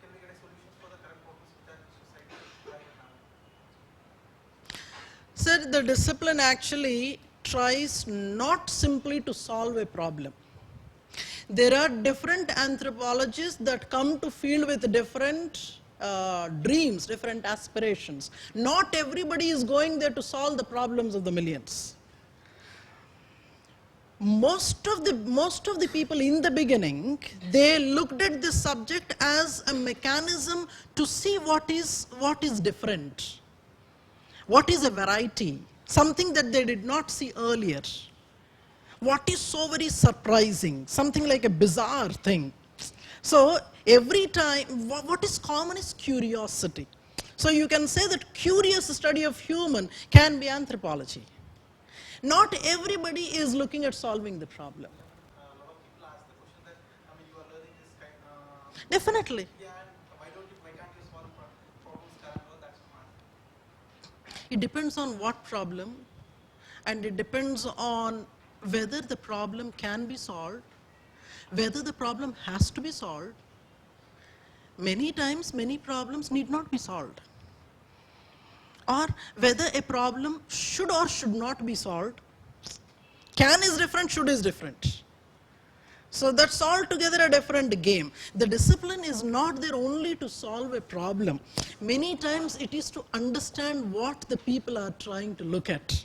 Can we get a solution for the current problems that society right now? Sir, the discipline actually tries not simply to solve a problem. There are different anthropologists that come to field with different dreams, different aspirations. Not everybody is going there to solve the problems of the millions. Most of the people in the beginning, they looked at this subject as a mechanism to see what is different, what is a variety, something that they did not see earlier. What is so very surprising, something like a bizarre thing. So every time, what is common is curiosity. So you can say that curious study of human can be anthropology. Not everybody is looking at solving the problem. A lot of people ask the question that, I mean, you are learning this kind Definitely. yeah, and why can't you solve problems current? Well, that's smart. It depends on what problem, and it depends on whether the problem can be solved, whether the problem has to be solved. Many times, many problems need not be solved. Or whether a problem should or should not be solved. Can is different, should is different. So that's altogether a different game. The discipline is not there only to solve a problem. Many times it is to understand what the people are trying to look at.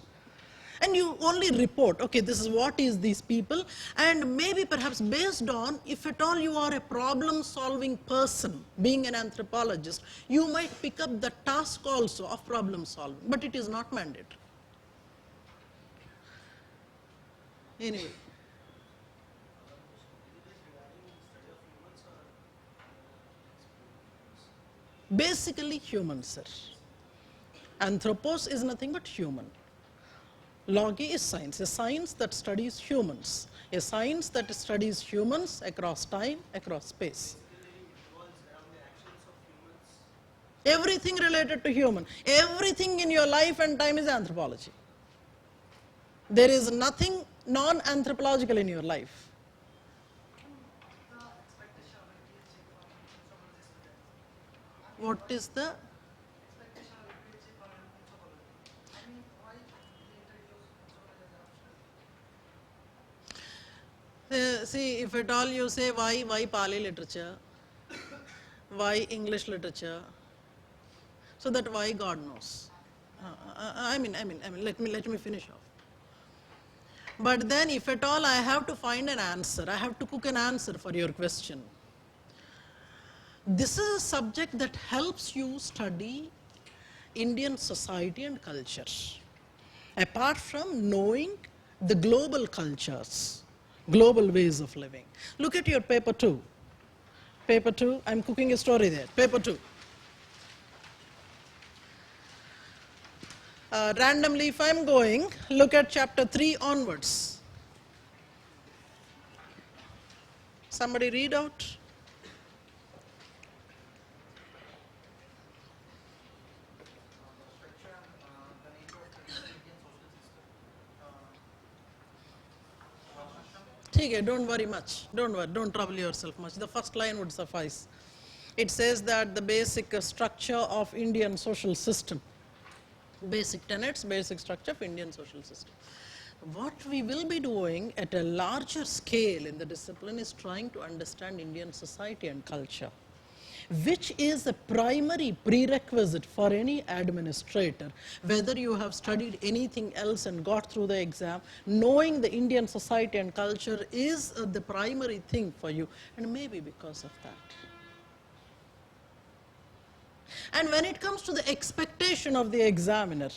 And you only report, okay, this is what is these people, and maybe perhaps based on, if at all you are a problem-solving person, being an anthropologist, you might pick up the task also of problem-solving, but it is not mandatory. Anyway. Basically humans, sir. Anthropos is nothing but human. Logi is science, a science that studies humans, a science that studies humans across time, across space. Everything related to human, everything in your life and time is anthropology. There is nothing non-anthropological in your life. What is the? See, if at all you say why Pali literature, why English literature, so that why God knows. I mean, let me finish off. But then, if at all I have to find an answer, I have to cook an answer for your question. This is a subject that helps you study Indian society and culture, apart from knowing the global cultures, global ways of living. Look at your paper 2. Paper 2, I'm cooking a story there. Paper 2. Randomly, if I'm going, look at chapter 3 onwards. Somebody read out. Okay, don't worry much. Don't trouble yourself much. The first line would suffice. It says that the basic structure of Indian social system, basic tenets, basic structure of Indian social system. What we will be doing at a larger scale in the discipline is trying to understand Indian society and culture, which is a primary prerequisite for any administrator. Whether you have studied anything else and got through the exam, knowing the Indian society and culture is the primary thing for you, and maybe because of that. And when it comes to the expectation of the examiner,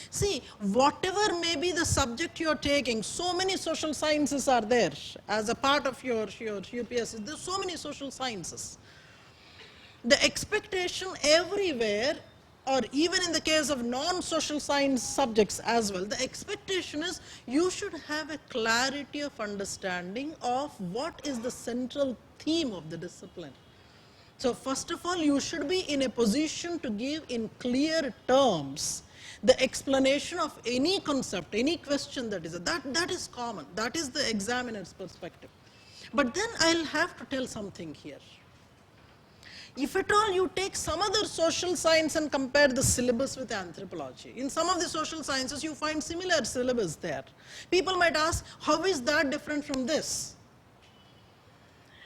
see, whatever may be the subject you're taking, so many social sciences are there as a part of your UPSC. There's so many social sciences. The expectation everywhere or even in the case of non-social science subjects as well, the expectation is you should have a clarity of understanding of what is the central theme of the discipline. So first of all, you should be in a position to give in clear terms the explanation of any concept, any question that is, that is common, that is the examiner's perspective. But then I'll have to tell something here. If at all you take some other social science and compare the syllabus with anthropology, in some of the social sciences you find similar syllabus there. People might ask, how is that different from this?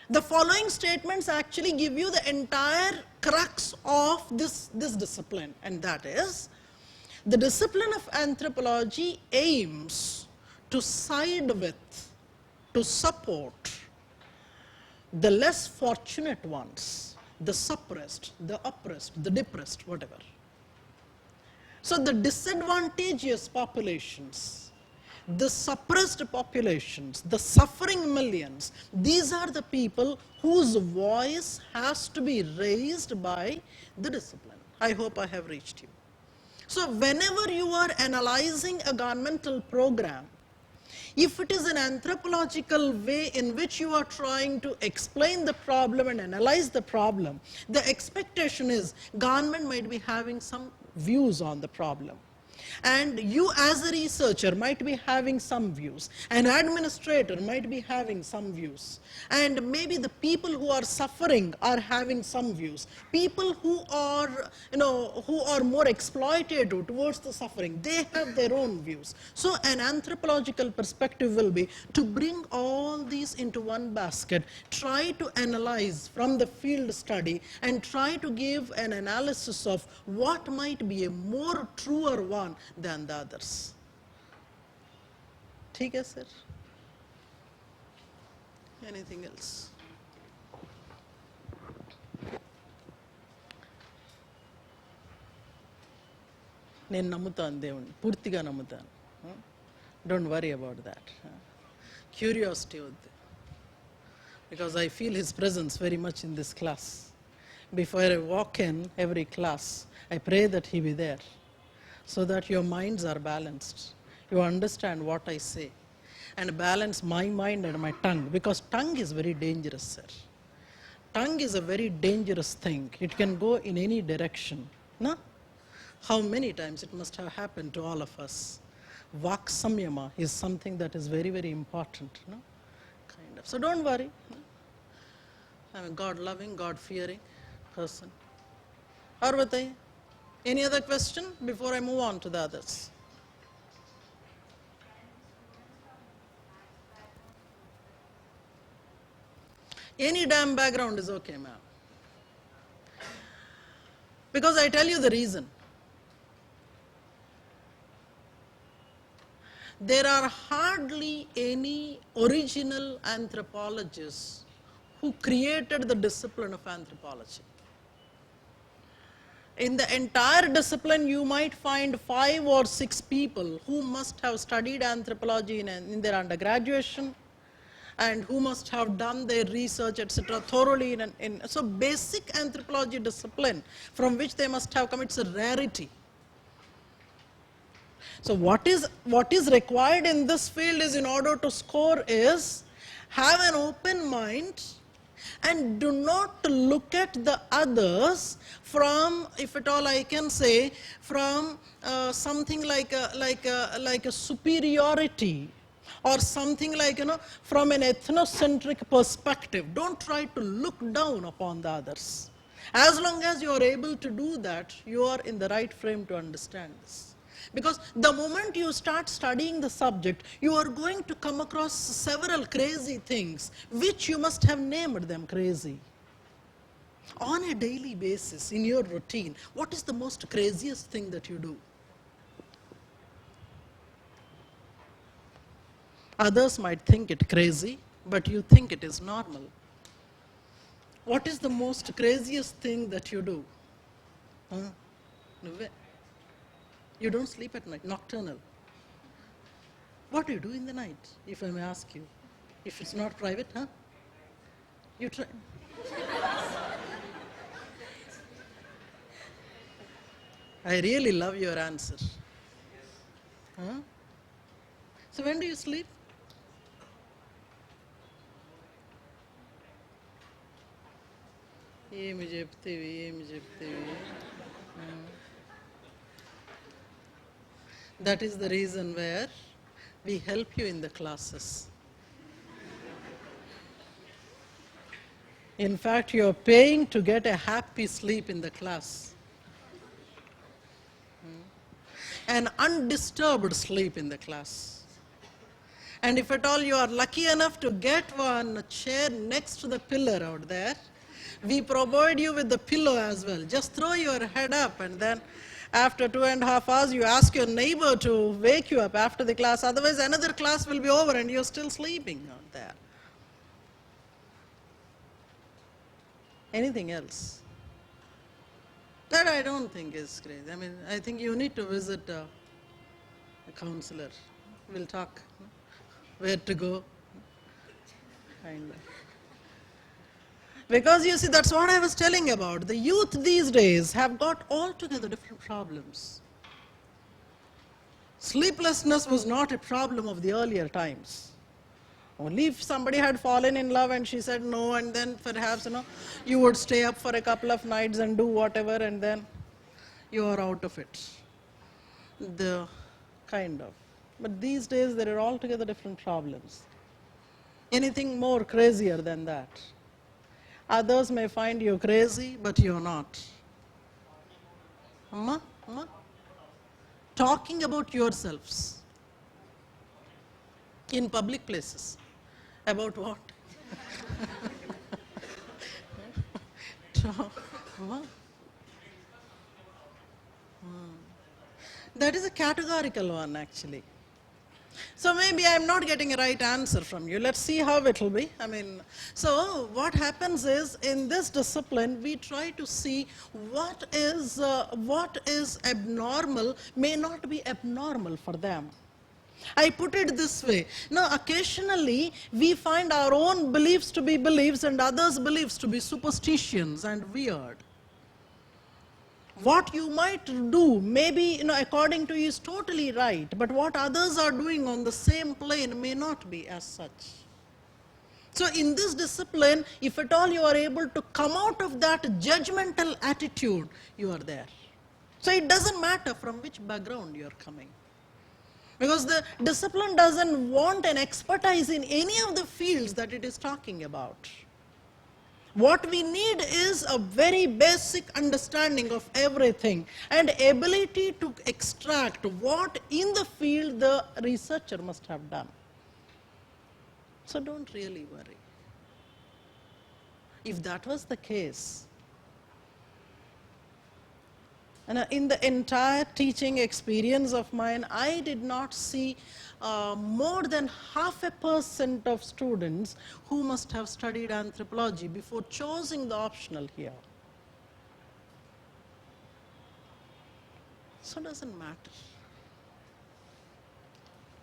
The following statements actually give you the entire crux of this discipline, and that is, the discipline of anthropology aims to side with, to support the less fortunate ones, the suppressed, the oppressed, the depressed, whatever. So the disadvantageous populations, the suppressed populations, the suffering millions, these are the people whose voice has to be raised by the discipline. I hope I have reached you. So whenever you are analyzing a governmental program, if it is an anthropological way in which you are trying to explain the problem and analyze the problem, the expectation is government might be having some views on the problem. And you as a researcher might be having some views, an administrator might be having some views, and maybe the people who are suffering are having some views. People who are, who are more exploitative towards the suffering, they have their own views. So an anthropological perspective will be to bring all these into one basket, try to analyze from the field study, and try to give an analysis of what might be a more truer one than the others. ठीक है sir? Anything else? నేను నమ్ముతాను దేవుణ్ణి, పూర్తిగా నమ్ముతాను. Don't worry about that. Curiosity వద్దు. Because I feel his presence very much in this class. Before I walk in every class, I pray that he be there, so that your minds are balanced. You understand what I say, and balance my mind and my tongue, because tongue is very dangerous, sir. Tongue is a very dangerous thing. It can go in any direction. No? How many times it must have happened to all of us. Vak samyama is something that is very, very important. No? Kind of. So don't worry. No? I'm a God-loving, God-fearing person. Or बताइए? Any other question before I move on to the others? Any damn background is okay, ma'am. Because I tell you the reason. There are hardly any original anthropologists who created the discipline of anthropology. In the entire discipline, you might find 5 or 6 people who must have studied anthropology in their undergraduation, and who must have done their research, etc., thoroughly so basic anthropology discipline from which they must have come, it's a rarity. So what is required in this field is, in order to score, is have an open mind and do not look at the others from, if at all I can say, from something like a superiority, or something like, from an ethnocentric perspective. Don't try to look down upon the others. As long as you are able to do that, you are in the right frame to understand this. Because the moment you start studying the subject, you are going to come across several crazy things, which you must have named them crazy. On a daily basis, in your routine, what is the most craziest thing that you do? Others might think it crazy, but you think it is normal. What is the most craziest thing that you do? You don't sleep at night, nocturnal. What do you do in the night, if I may ask you? If it's not private, You try. I really love your answer. Huh? So when do you sleep? ఏమి చెప్తేవి ఏమి చెప్తేవి. That is the reason where we help you in the classes. In fact, you are paying to get a happy sleep in the class. An undisturbed sleep in the class. And if at all you are lucky enough to get one chair next to the pillar out there, we provide you with the pillow as well. Just throw your head up, and then after 2.5 hours, you ask your neighbor to wake you up after the class. Otherwise, another class will be over and you're still sleeping out there. Anything else? That I don't think is crazy. I mean, I think you need to visit a counselor. We'll talk. Where to go? Kind of. Because you see, that's what I was telling about. The youth these days have got altogether different problems. Sleeplessness was not a problem of the earlier times. Only if somebody had fallen in love and she said no, and then perhaps, you would stay up for a couple of nights and do whatever, and then you are out of it. The kind of. But these days there are altogether different problems. Anything more crazier than that? Others may find you crazy, but you're not. Amma? Amma? Talking about yourselves in public places. About what? Amma? That is a categorical one, actually. So maybe I'm not getting a right answer from you. Let's see how it will be. I mean, so what happens is, in this discipline, we try to see what is abnormal may not be abnormal for them. I put it this way. Now, occasionally, we find our own beliefs to be beliefs and others' beliefs to be superstitions and weird. What you might do, maybe, according to you is totally right, but what others are doing on the same plane may not be as such. So in this discipline, if at all you are able to come out of that judgmental attitude, you are there. So it doesn't matter from which background you are coming. Because the discipline doesn't want an expertise in any of the fields that it is talking about. What we need is a very basic understanding of everything and ability to extract what in the field the researcher must have done. So don't really worry. If that was the case, and in the entire teaching experience of mine, I did not see more than 0.5% of students who must have studied anthropology before choosing the optional here. So it doesn't matter.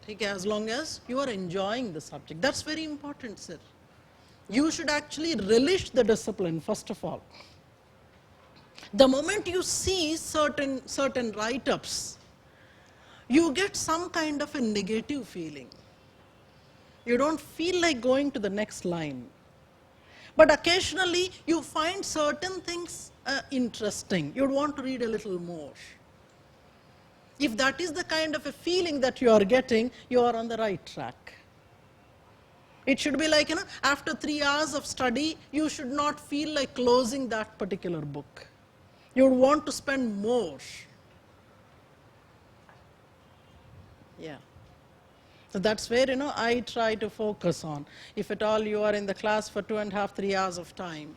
Okay, as long as you are enjoying the subject. That's very important, sir. You should actually relish the discipline, first of all. The moment you see certain write-ups, you get some kind of a negative feeling. You don't feel like going to the next line. But occasionally, you find certain things interesting. You'd want to read a little more. If that is the kind of a feeling that you are getting, you are on the right track. It should be like, after 3 hours of study, you should not feel like closing that particular book. You would want to spend more. Yeah. So that's where, I try to focus on. If at all you are in the class for 2.5, 3 hours of time,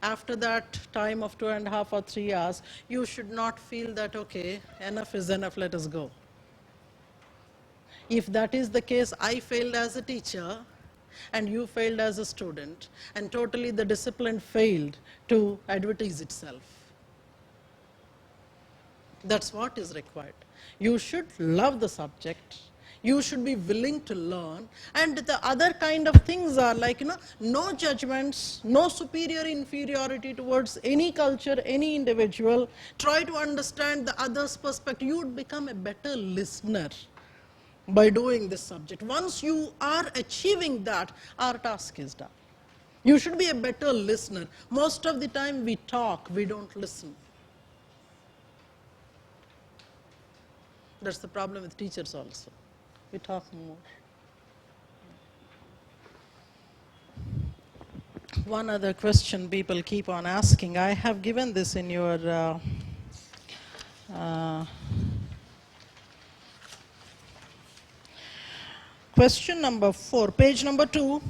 after that time of 2.5 or 3 hours, you should not feel that, okay, enough is enough, let us go. If that is the case, I failed as a teacher, and you failed as a student, and totally the discipline failed to advertise itself. That's what is required. You should love the subject. You should be willing to learn. And the other kind of things are like, no judgments, no superior inferiority towards any culture, any individual. Try to understand the other's perspective. You would become a better listener by doing this subject. Once you are achieving that, our task is done. You should be a better listener. Most of the time we talk, we don't listen. That's the problem with teachers also. We talk more. One other question people keep on asking, I have given this in your question number 4, page number 2.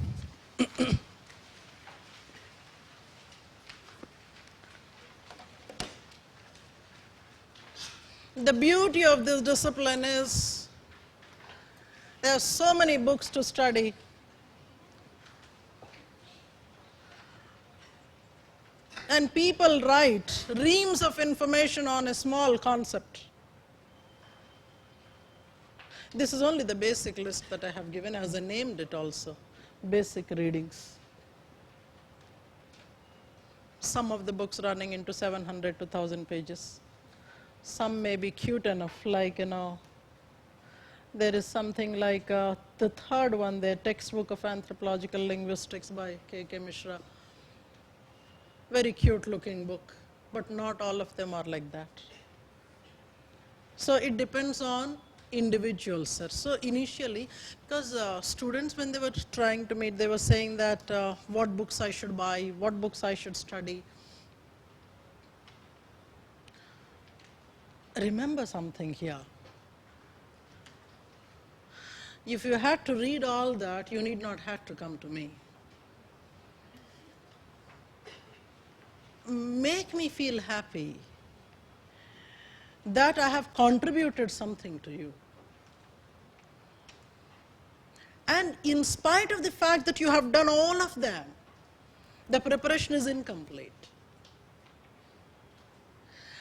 The beauty of this discipline is there are so many books to study. And people write reams of information on a small concept. This is only the basic list that I have given, as I named it also, basic readings. Some of the books running into 700 to 1,000 pages. Some may be cute enough, like, there is something like the third one there, Textbook of Anthropological Linguistics by K.K. Mishra. Very cute looking book, but not all of them are like that. So it depends on individuals, sir. So initially, because students, when they were trying to meet, they were saying that what books I should buy, what books I should study. Remember something here. If you had to read all that, you need not have to come to me. Make me feel happy that I have contributed something to you. And in spite of the fact that you have done all of them, the preparation is incomplete.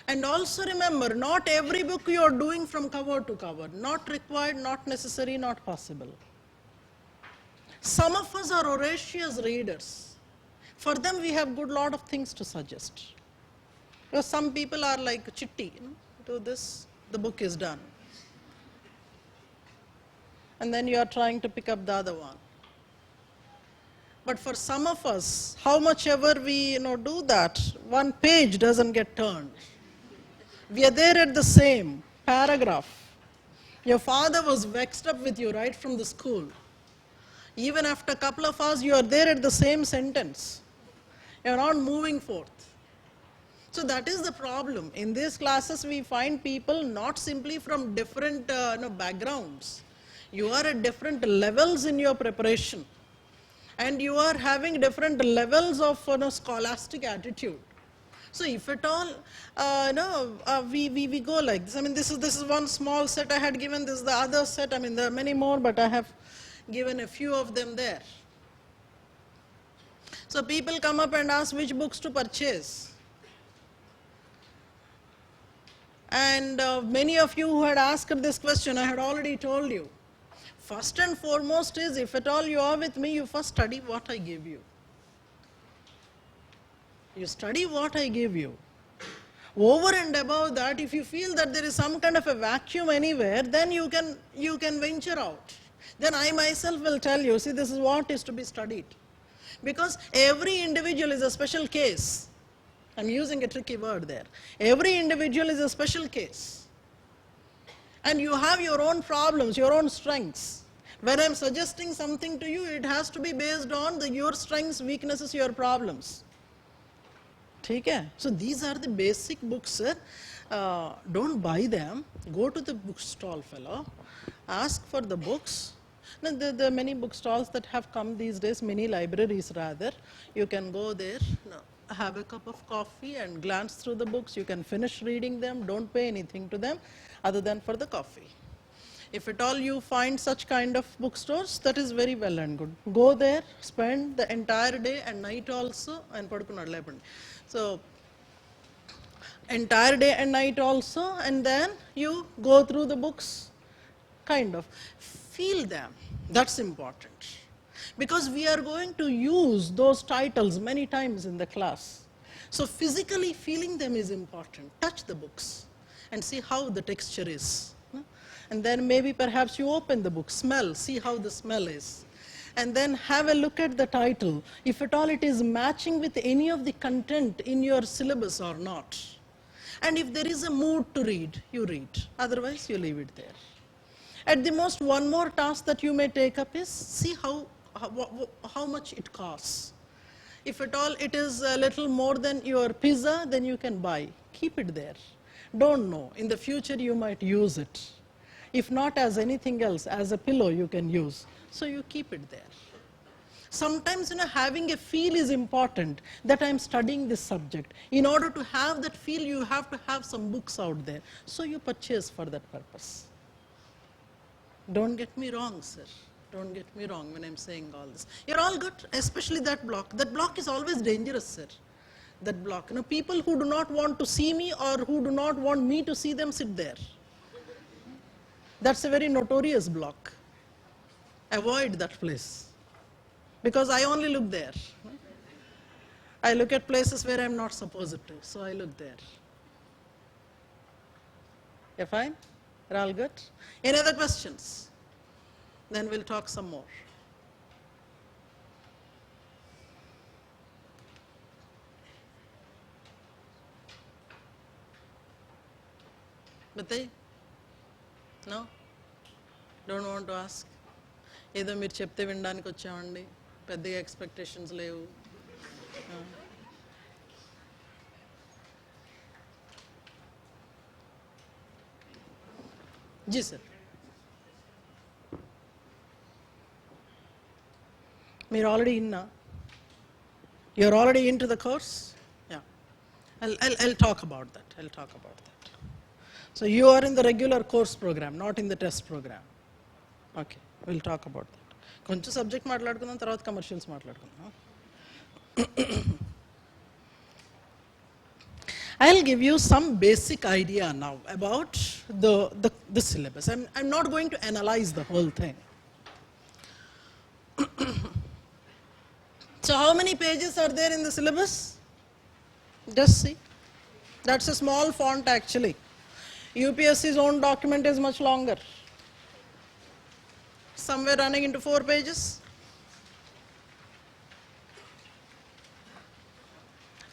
And also remember, not every book you are doing from cover to cover. Not required, not necessary, not possible. Some of us are voracious readers. For them, we have good lot of things to suggest. Because some people are like chitti, do this, the book is done. And then you are trying to pick up the other one. But for some of us, how much ever we do that, one page doesn't get turned. We are there at the same paragraph. Your father was vexed up with you right from the school. Even after a couple of hours, you are there at the same sentence. You are not moving forth. So that is the problem. In these classes, we find people not simply from different backgrounds. You are at different levels in your preparation. And you are having different levels of scholastic attitude. So if at all, we go like this. I mean, this is one small set I had given. This is the other set. I mean, there are many more, but I have given a few of them there. So people come up and ask which books to purchase. And many of you who had asked this question, I had already told you. First and foremost is, if at all you are with me, you first study what I give you. You study what I give you. Over and above that, if you feel that there is some kind of a vacuum anywhere, then you can venture out. Then I myself will tell you, see, this is what is to be studied. Because every individual is a special case. I'm using a tricky word there. Every individual is a special case. And you have your own problems, your own strengths. When I'm suggesting something to you, it has to be based on your strengths, weaknesses, your problems. Okay? So these are the basic books, sir. Don't buy them. Go to the bookstall, fellow. Ask for the books. Now, there are many bookstalls that have come these days, many libraries rather. You can go there, have a cup of coffee and glance through the books. You can finish reading them. Don't pay anything to them other than for the coffee. If at all you find such kind of bookstores, that is very well and good. Go there, spend the entire day and night also, and so entire day and night also, and then you go through the books, kind of feel them. That's important. Because we are going to use those titles many times in the class. So physically feeling them is important. Touch the books and see how the texture is. And then maybe perhaps you open the book, smell, see how the smell is. And then have a look at the title, if at all it is matching with any of the content in your syllabus or not. And if there is a mood to read, you read. Otherwise, you leave it there. At the most, one more task that you may take up is see how much it costs. If at all it is a little more than your pizza, then you can buy. Keep it there. Don't know. In the future, you might use it. If not as anything else, as a pillow you can use. So you keep it there. Sometimes having a feel is important that I am studying this subject. In order to have that feel, you have to have some books out there. So you purchase for that purpose. Don't get me wrong, sir. Don't get me wrong when I'm saying all this. You're all good, especially that block. That block is always dangerous, sir. That block. People who do not want to see me or who do not want me to see them sit there. That's a very notorious block. Avoid that place. Because I only look there. I look at places where I'm not supposed to, so I look there. You're fine? You're all good? Any other questions? Then we'll talk some more. But no? Don't want to ask? ఏదో మీరు చెప్తే వినడానికి వచ్చామండి పెద్దగా expectations లేవు जी sir మీరు already in now? You're already into the course? Yeah. I'll talk about that. I'll talk about that. So you are in the regular course program, not in the test program. Okay. We'll talk about that. కొంచెం subject మాట్లాడుకుందాం తర్వాత commercials మాట్లాడుకుందాం. I'll give you some basic idea now about the syllabus. I'm not going to analyze the whole thing. So how many pages are there in the syllabus? Just see. That's a small font actually. UPSC's own document is much longer. Somewhere running into 4 pages.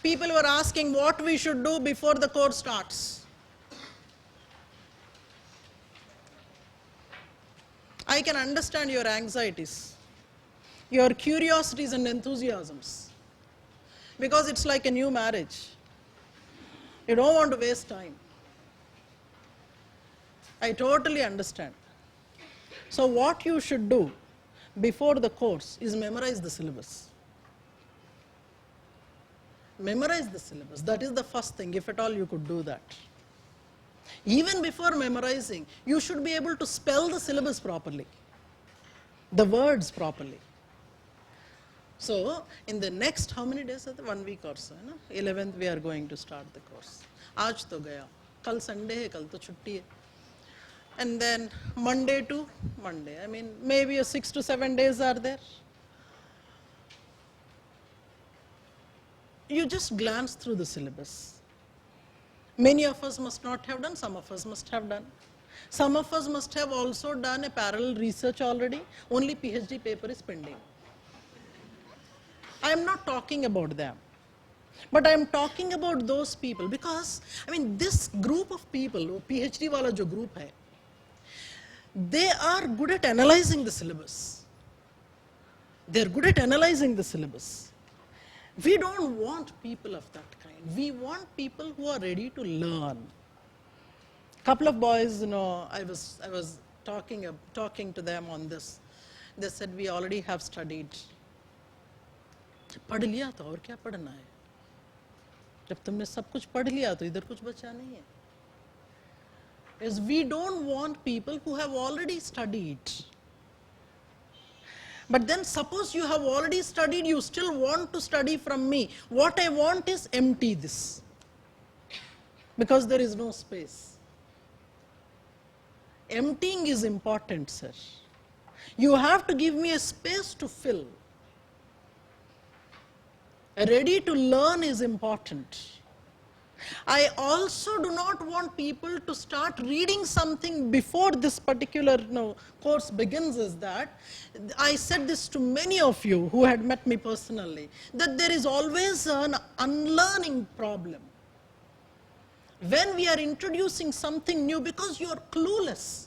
People were asking what we should do before the course starts. I can understand your anxieties, your curiosities and enthusiasms, because it's like a new marriage. You don't want to waste time. I totally understand. So what you should do before the course is memorize the syllabus. Memorize the syllabus. That is the first thing, if at all you could do that. Even before memorizing, you should be able to spell the syllabus properly, the words properly. So in the next, how many days are there? 1 week or so, 11th we are going to start the course. Aaj to gaya, kal Sunday hai, kal to chutti hai. And then Monday to Monday, I mean maybe 6 to 7 days are there. You just glance through the syllabus. Many of us must not have done, some of us must have done. Some of us must have also done a parallel research already, only PhD paper is pending. I am not talking about them, but I am talking about those people because, I mean, this group of people, PhD wala jo group hai, they are good at analyzing the syllabus. They are good at analyzing the syllabus. We don't want people of that kind. We want people who are ready to learn. Couple of boys, I was talking to them on this. They said we already have studied. पढ़ लिया तो और क्या पढ़ना है? जब तुमने सब कुछ पढ़ लिया तो इधर कुछ बचा नहीं है. Is we don't want people who have already studied. But then suppose you have already studied, you still want to study from me. What I want is empty this, because there is no space. Emptying is important, sir. You have to give me a space to fill. Ready to learn is important. I also do not want people to start reading something before this particular course begins. Is that I said this to many of you who had met me personally, that there is always an unlearning problem when we are introducing something new, because you are clueless.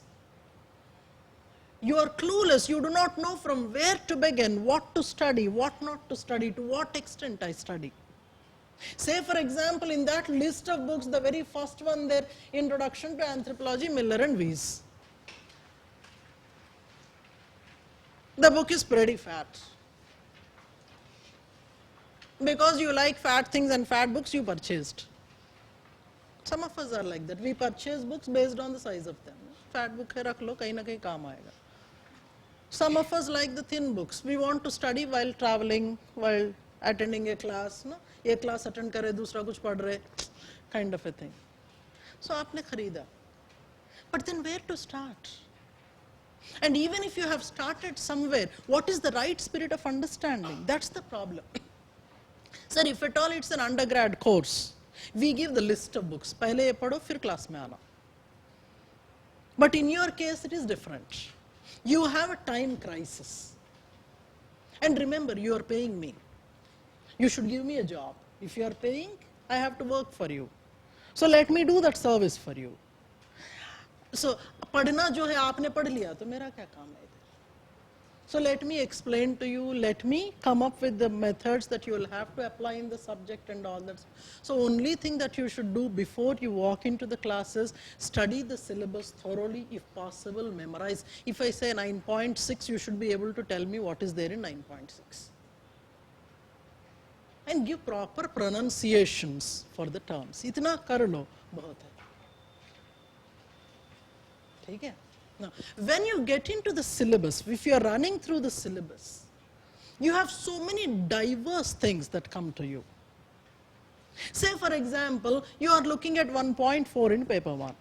You are clueless. You do not know from where to begin, what to study, what not to study, to what extent I study. Say, for example, in that list of books, the very first one there, Introduction to Anthropology, Miller and Weiss. The book is pretty fat. Because you like fat things and fat books, you purchased. Some of us are like that. We purchase books based on the size of them. Fat book hai rakh lo, kahin na kahin kaam aayega. Some of us like the thin books. We want to study while traveling, while attending a class. No? एक class attend करे, दूसरा कुछ पढ़ रहे, kind of a thing. So आपने खरीदा. But then where to start? And even if you have started somewhere, what is the right spirit of understanding? That's the problem. Sir, if at all it's an undergrad course, we give the list of books. पहले ये पढ़ो, फिर class में आना. But in your case, it is different. You have a time crisis. And remember, you are paying me. You should give me a job. If you are paying, I have to work for you. So let me do that service for you. So, पढ़ना जो है आपने पढ़ लिया, तो मेरा क्या काम है इधर? So let me explain to you, let me come up with the methods that you will have to apply in the subject and all that. So only thing that you should do before you walk into the classes, study the syllabus thoroughly, if possible, memorize. If I say 9.6, you should be able to tell me what is there in 9.6. And give proper pronunciations for the terms. इतना कर लो, बहुत है. ठीक है? Now, when you get into the syllabus, if you are running through the syllabus, you have so many diverse things that come to you. Say, for example, you are looking at 1.4 in paper 1.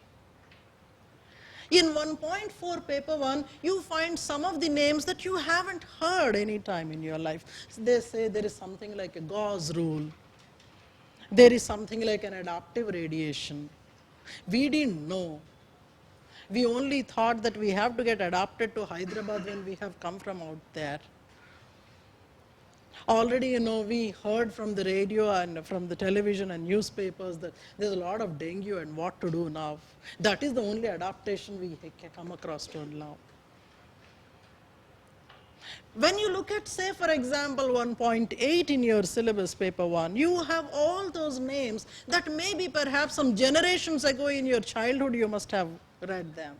In 1.4 paper 1, you find some of the names that you haven't heard any time in your life. They say there is something like a Gauss rule. There is something like an adaptive radiation. We didn't know. We only thought that we have to get adapted to Hyderabad when we have come from out there. Already, we heard from the radio and from the television and newspapers that there's a lot of dengue and what to do now. That is the only adaptation we can come across till now. When you look at, say, for example, 1.8 in your syllabus paper 1, you have all those names that maybe perhaps some generations ago in your childhood you must have read them.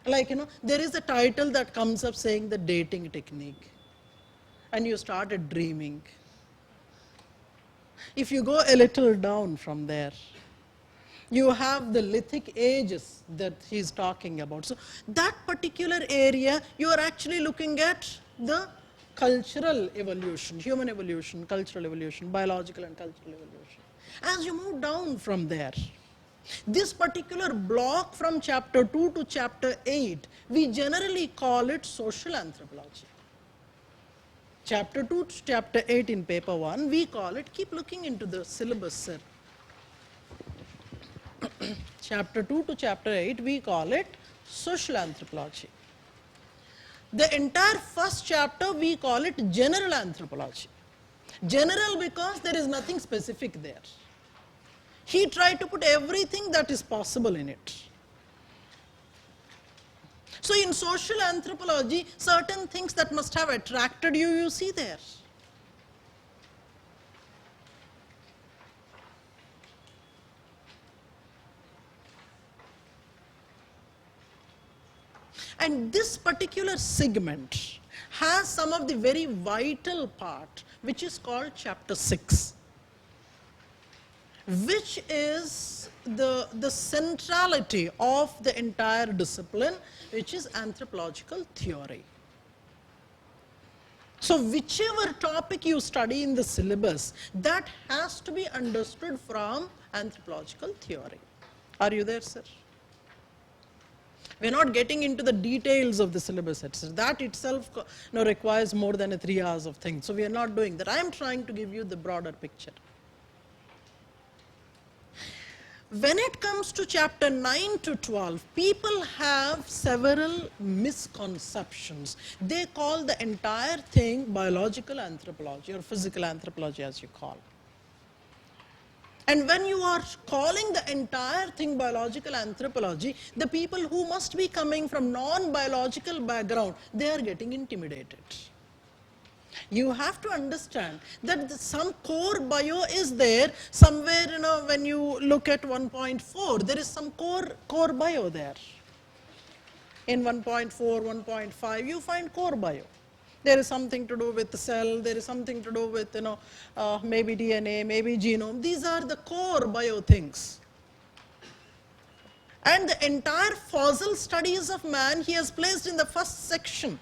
Like, there is a title that comes up saying the dating technique. And you started dreaming. If you go a little down from there, you have the lithic ages that he's talking about. So that particular area, you are actually looking at the cultural evolution, human evolution, cultural evolution, biological and cultural evolution. As you move down from there, this particular block from chapter 2 to chapter 8, we generally call it social anthropology. Chapter 2 to chapter 8 in paper 1, we call it, keep looking into the syllabus, sir. Chapter 2 to chapter 8, we call it social anthropology. The entire first chapter, we call it general anthropology. General because there is nothing specific there. He tried to put everything that is possible in it. So in social anthropology, certain things that must have attracted you, you see there. And this particular segment has some of the very vital part, which is called chapter 6, which is the centrality of the entire discipline, which is anthropological theory. So whichever topic you study in the syllabus, that has to be understood from anthropological theory. Are you there, sir? We are not getting into the details of the syllabus, etc. That itself requires more than 3 hours of things. So we are not doing that. I am trying to give you the broader picture. When it comes to chapter 9 to 12, people have several misconceptions. They call the entire thing biological anthropology or physical anthropology, as you call. And when you are calling the entire thing biological anthropology, the people who must be coming from non-biological background, they are getting intimidated. You have to understand that some core bio is there somewhere, when you look at 1.4, there is some core bio there. In 1.4, 1.5, you find core bio. There is something to do with the cell, there is something to do with, maybe DNA, maybe genome. These are the core bio things. And the entire fossil studies of man, he has placed in the first section.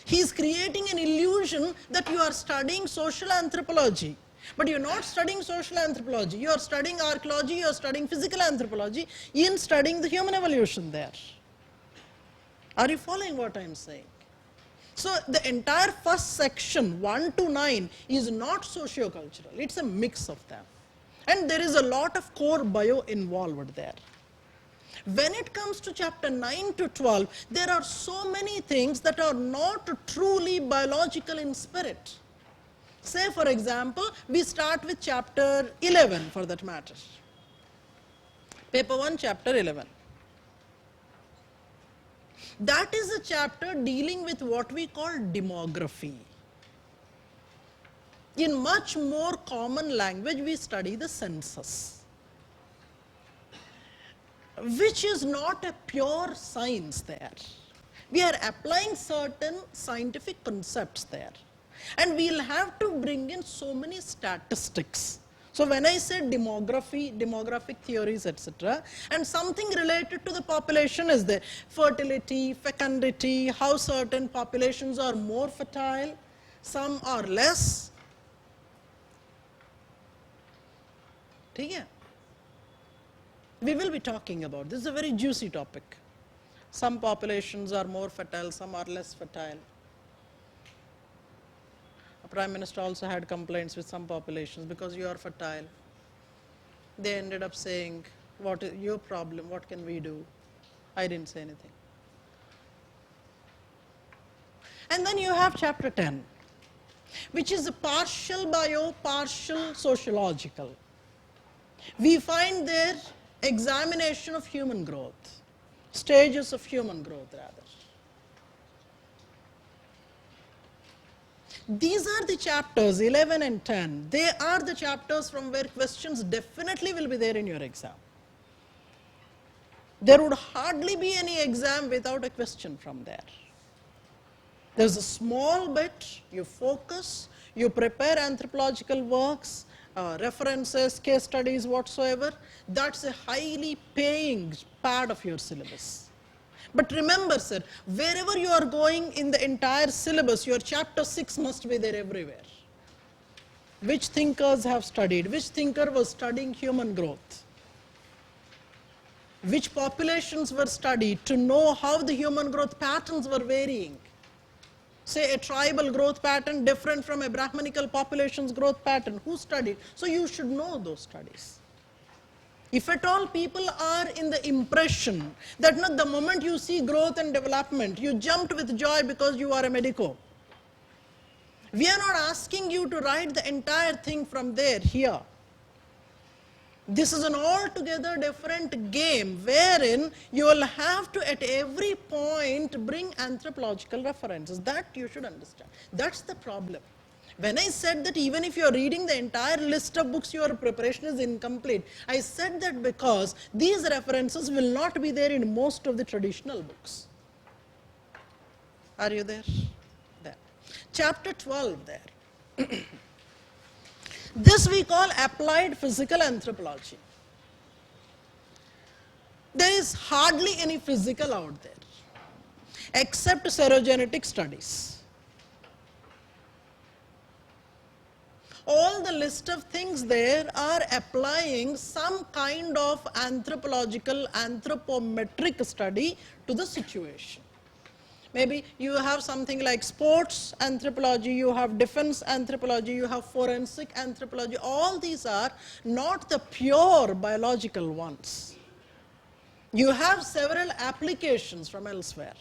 He is creating an illusion that you are studying social anthropology. But you are not studying social anthropology. You are studying archaeology, you are studying physical anthropology in studying the human evolution there. Are you following what I am saying? So the entire first section, 1 to 9, is not socio-cultural. It's a mix of them. And there is a lot of core bio involved there. When it comes to chapter 9 to 12, there are so many things that are not truly biological in spirit. Say, for example, we start with chapter 11 for that matter. Paper 1, chapter 11. That is a chapter dealing with what we call demography. In much more common language, we study the census, which is not a pure science there. We are applying certain scientific concepts there. And we will have to bring in so many statistics. So when I say demography, demographic theories, etc., and something related to the population is there. Fertility, fecundity, how certain populations are more fertile, some are less. Okay? We will be talking about this. This is a very juicy topic. Some populations are more fertile, some are less fertile. The Prime Minister also had complaints with some populations because you are fertile. They ended up saying, what is your problem? What can we do? I didn't say anything. And then you have chapter 10, which is a partial bio, partial sociological. We find there examination of human growth, stages of human growth rather. These are the chapters 11 and 10. They are the chapters from where questions definitely will be there in your exam. There would hardly be any exam without a question from there. There's a small bit, you focus, you prepare anthropological works, references, case studies, whatsoever. That's a highly paying part of your syllabus. But remember, sir, wherever you are going in the entire syllabus, your chapter 6 must be there everywhere. Which thinkers have studied? Which thinker was studying human growth? Which populations were studied to know how the human growth patterns were varying? Say a tribal growth pattern different from a Brahmanical population's growth pattern. Who studied? So you should know those studies. If at all people are in the impression that not the moment you see growth and development, you jumped with joy because you are a medico. We are not asking you to write the entire thing from there, here. This is an altogether different game wherein you will have to at every point bring anthropological references. That you should understand. That's the problem. When I said that even if you are reading the entire list of books, your preparation is incomplete, I said that because these references will not be there in most of the traditional books. Are you there? There. Chapter 12 there. This we call applied physical anthropology. There is hardly any physical out there, except serogenetic studies. all the list of things there are applying some kind of anthropological, anthropometric study to the situation. Maybe you have something like sports anthropology, you have defense anthropology, you have forensic anthropology. All these are not the pure biological ones. You have several applications from elsewhere.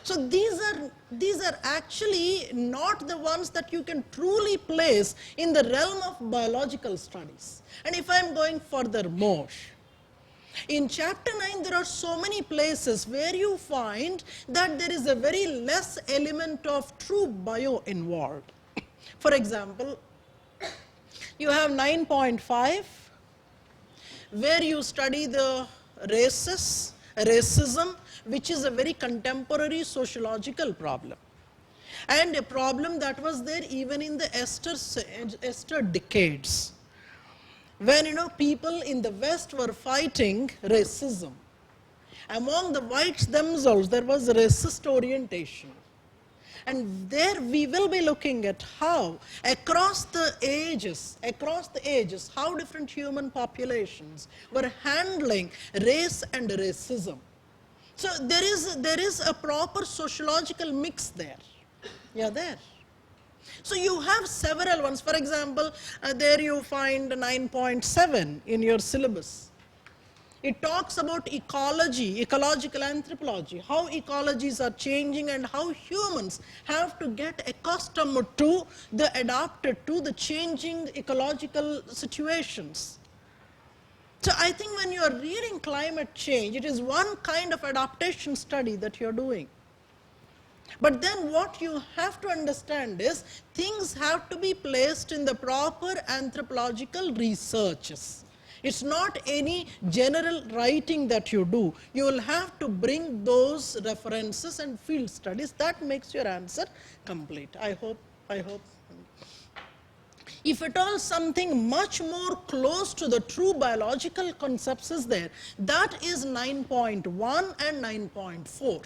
So these are actually not the ones that you can truly place in the realm of biological studies. And if I am going furthermore, in chapter 9 there are so many places where you find that there is a very less element of true bio involved. For example, you have 9.5 where you study the racism, which is a very contemporary sociological problem, and a problem that was there even in the Esther decades, when people in the West were fighting racism. Among the whites themselves there was racist orientation. And there we will be looking at how across the ages, how different human populations were handling race and racism. So there is a proper sociological mix there. Yeah, there. So you have several ones. For example, there you find 9.7 in your syllabus. It talks about ecology, ecological anthropology, how ecologies are changing and how humans have to get accustomed to adapted to the changing ecological situations. So I think when you are reading climate change, it is one kind of adaptation study that you are doing. But then what you have to understand is things have to be placed in the proper anthropological researches. It's not any general writing that you do. You will have to bring those references and field studies. That makes your answer complete. I hope. If at all something much more close to the true biological concepts is there, that is 9.1 and 9.4.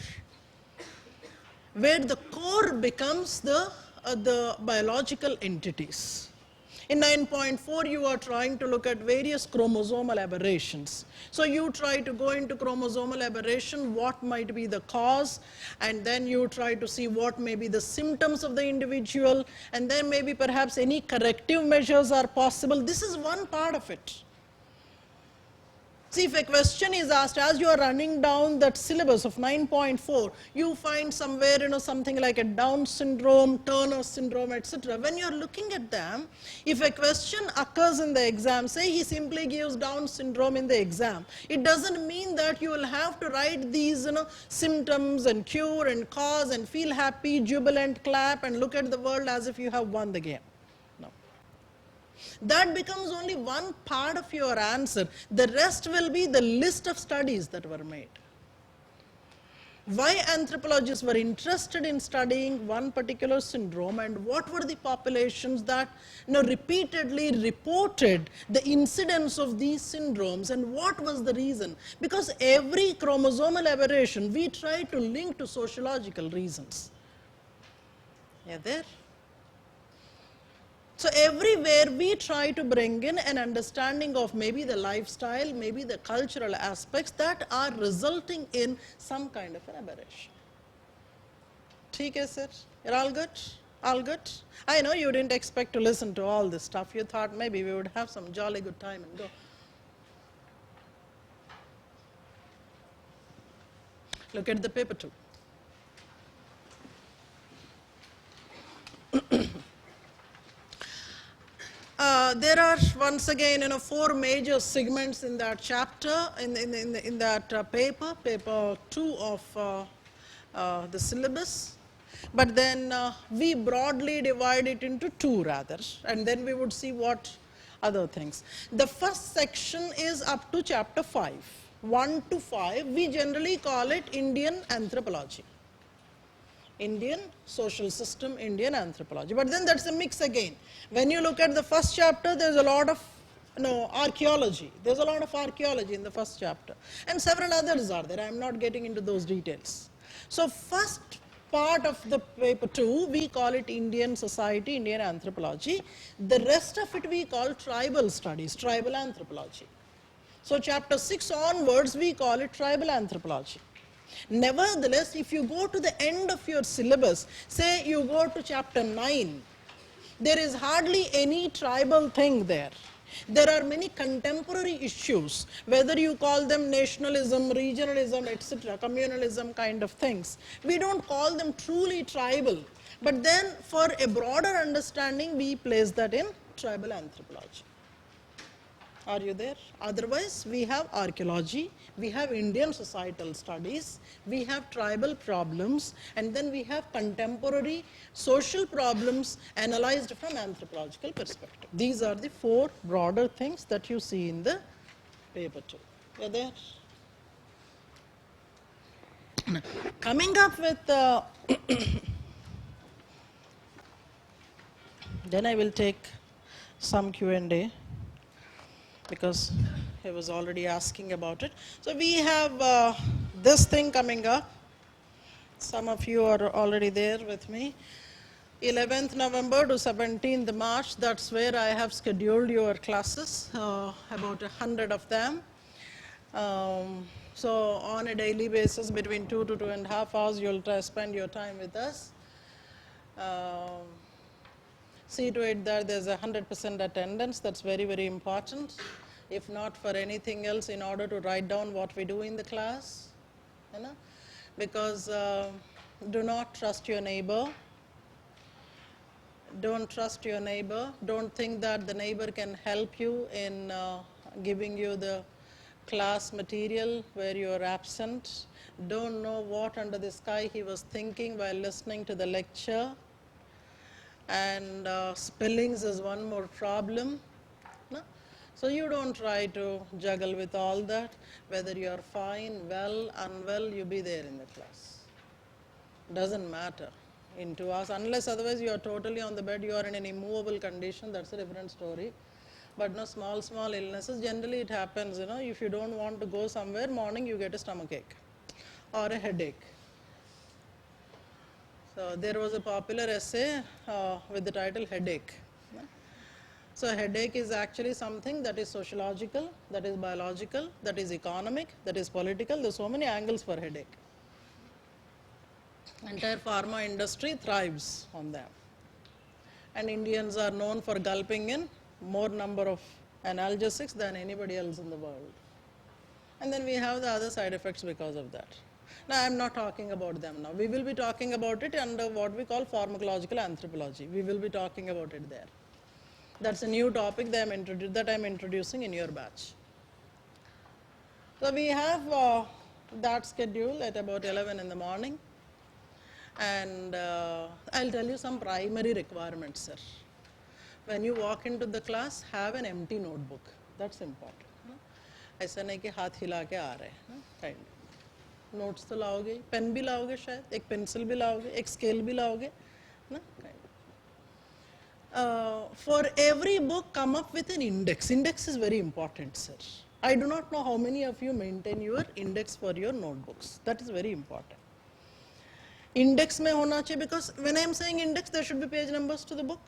where the core becomes the biological entities. In 9.4, you are trying to look at various chromosomal aberrations. So you try to go into chromosomal aberration, what might be the cause, and then you try to see what may be the symptoms of the individual, and then maybe perhaps any corrective measures are possible. This is one part of it. See, if a question is asked as you are running down that syllabus of 9.4, you find somewhere, something like a Down syndrome, Turner syndrome, etc. When you are looking at them, if a question occurs in the exam, say he simply gives Down syndrome in the exam, it doesn't mean that you will have to write these, symptoms and cure and cause and feel happy, jubilant, clap and look at the world as if you have won the game. That becomes only one part of your answer. The rest will be the list of studies that were made. Why anthropologists were interested in studying one particular syndrome and what were the populations that repeatedly reported the incidence of these syndromes and what was the reason? Because every chromosomal aberration we try to link to sociological reasons. Yeah, there. So everywhere we try to bring in an understanding of maybe the lifestyle, maybe the cultural aspects that are resulting in some kind of an aberration. Okay, sir? You're all good? All good? I know you didn't expect to listen to all this stuff. You thought maybe we would have some jolly good time and go. Look at the paper too. There are once again 4 major segments in that chapter, in that paper 2 of the syllabus. But then we broadly divide it into 2 rather, and then we would see what other things. The first section is up to chapter 5, 1 to 5. We generally call it Indian anthropology. Indian social system, Indian anthropology. But then that's a mix again. When you look at the first chapter, there's a lot of archaeology. There's a lot of archaeology in the first chapter. And several others are there. I'm not getting into those details. So first part of the paper 2, we call it Indian society, Indian anthropology. The rest of it we call tribal studies, tribal anthropology. So chapter 6 onwards, we call it tribal anthropology. Nevertheless, if you go to the end of your syllabus, say you go to chapter 9, there is hardly any tribal thing there. There are many contemporary issues, whether you call them nationalism, regionalism, etc., communalism kind of things. We don't call them truly tribal, but then for a broader understanding, we place that in tribal anthropology. Are you there? Otherwise, we have archaeology, we have Indian societal studies, we have tribal problems, and then we have contemporary social problems analyzed from anthropological perspective. These are the 4 broader things that you see in the paper 2. Are there? Coming up with, then I will take some Q&A. Because he was already asking about it. So we have this thing coming up. Some of you are already there with me. 11th November to 17th March, that's where I have scheduled your classes, about 100 of them. So on a daily basis, between 2 to 2.5 hours, you'll spend your time with us. See to it that there's 100% attendance. That's very, very important. If not for anything else, in order to write down what we do in the class. You know? Because do not trust your neighbor. Don't trust your neighbor. Don't think that the neighbor can help you in giving you the class material where you are absent. Don't know what under the sky he was thinking while listening to the lecture. And spellings is one more problem. No? So you don't try to juggle with all that. Whether you are fine, well, unwell, you be there in the class. Doesn't matter in 2 hours, unless otherwise you are totally on the bed, you are in an immovable condition, that's a different story. But no, small illnesses, generally it happens, you know, if you don't want to go somewhere, morning you get a stomachache or a headache. So there was a popular essay with the title Headache. So headache is actually something that is sociological, that is biological, that is economic, that is political. There are so many angles for headache. Entire pharma industry thrives on them. And Indians are known for gulping in more number of analgesics than anybody else in the world. And then we have the other side effects because of that. Now, I am not talking about them now. We will be talking about it under what we call pharmacological anthropology. We will be talking about it there. That's a new topic that I am introducing in your batch. So we have that schedule at about 11 in the morning. And I'll tell you some primary requirements, sir. When you walk into the class, have an empty notebook. That's important. ऐसा नहीं कि हाथ हिला के आ रहे हैं, kind. Notes तो लाओगे, पेन भी लाओगे शायद, एक पेंसिल भी लाओगे, एक स्केल भी लाओगे, ना, kind. For every book, come up with an index. Index is very important, sir. I do not know how many of you maintain your index for your notebooks. That is very important. Index में होना चाहिए, because when I am saying index, there should be page numbers to the book.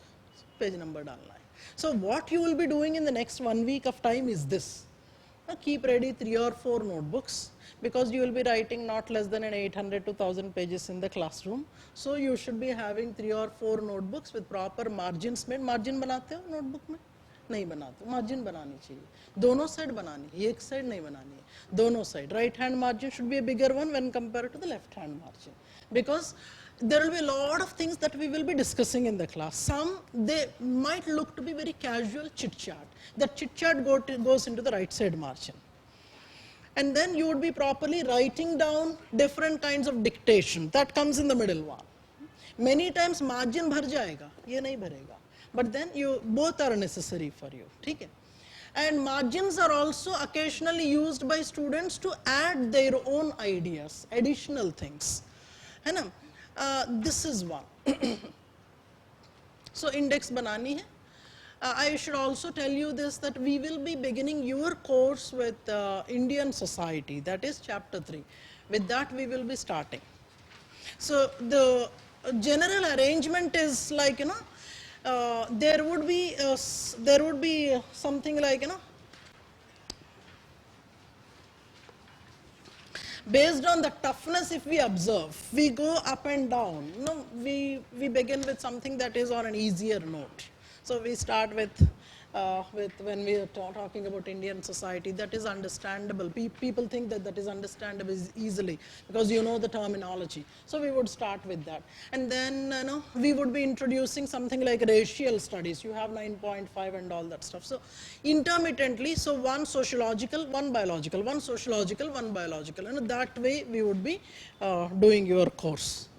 Page number डालना है. So what you will be doing in the next 1 week of time is this. Keep ready 3 or 4 notebooks, because you will be writing not less than an 800 to 1000 pages in the classroom. So you should be having 3 or 4 notebooks with proper margins made. Margin बनाते हो notebook में? नहीं बनाते. Margin बनानी चाहिए. दोनों side बनानी है. एक side नहीं बनानी है. दोनों side. Right hand margin should be a bigger one when compared to the left hand margin. Because there will be a lot of things that we will be discussing in the class. Some, they might look to be very casual chit-chat. That chit-chat goes into the right side margin. And then you would be properly writing down different kinds of dictation. That comes in the middle one. Many times margin bhar jayega, ye nahi bharega. But then both are necessary for you. ठीक है? And margins are also occasionally used by students to add their own ideas, additional things. है ना? This is one. So index banani hai. I should also tell you this, that we will be beginning your course with Indian society, that is chapter 3. With that we will be starting. So the general arrangement is like, there would be something like, based on the toughness, if we observe, we go up and down. We begin with something that is on an easier note. So we start with when we are talking about Indian society, that is understandable. People think that is understandable easily because you know the terminology. So we would start with that. And then we would be introducing something like racial studies. You have 9.5 and all that stuff. So intermittently, so one sociological, one biological, one sociological, one biological. And that way we would be doing your course.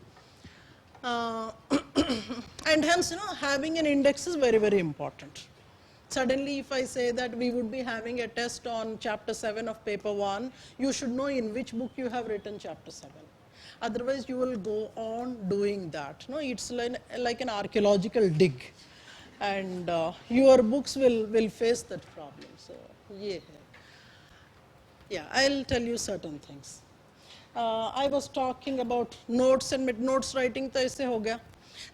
And hence, having an index is very, very important. Suddenly, if I say that we would be having a test on chapter 7 of paper 1, you should know in which book you have written chapter 7. Otherwise, you will go on doing that. No, it's like an archaeological dig. And your books will face that problem. So, yeah, I'll tell you certain things. I was talking about notes and notes writing, to aise ho gaya.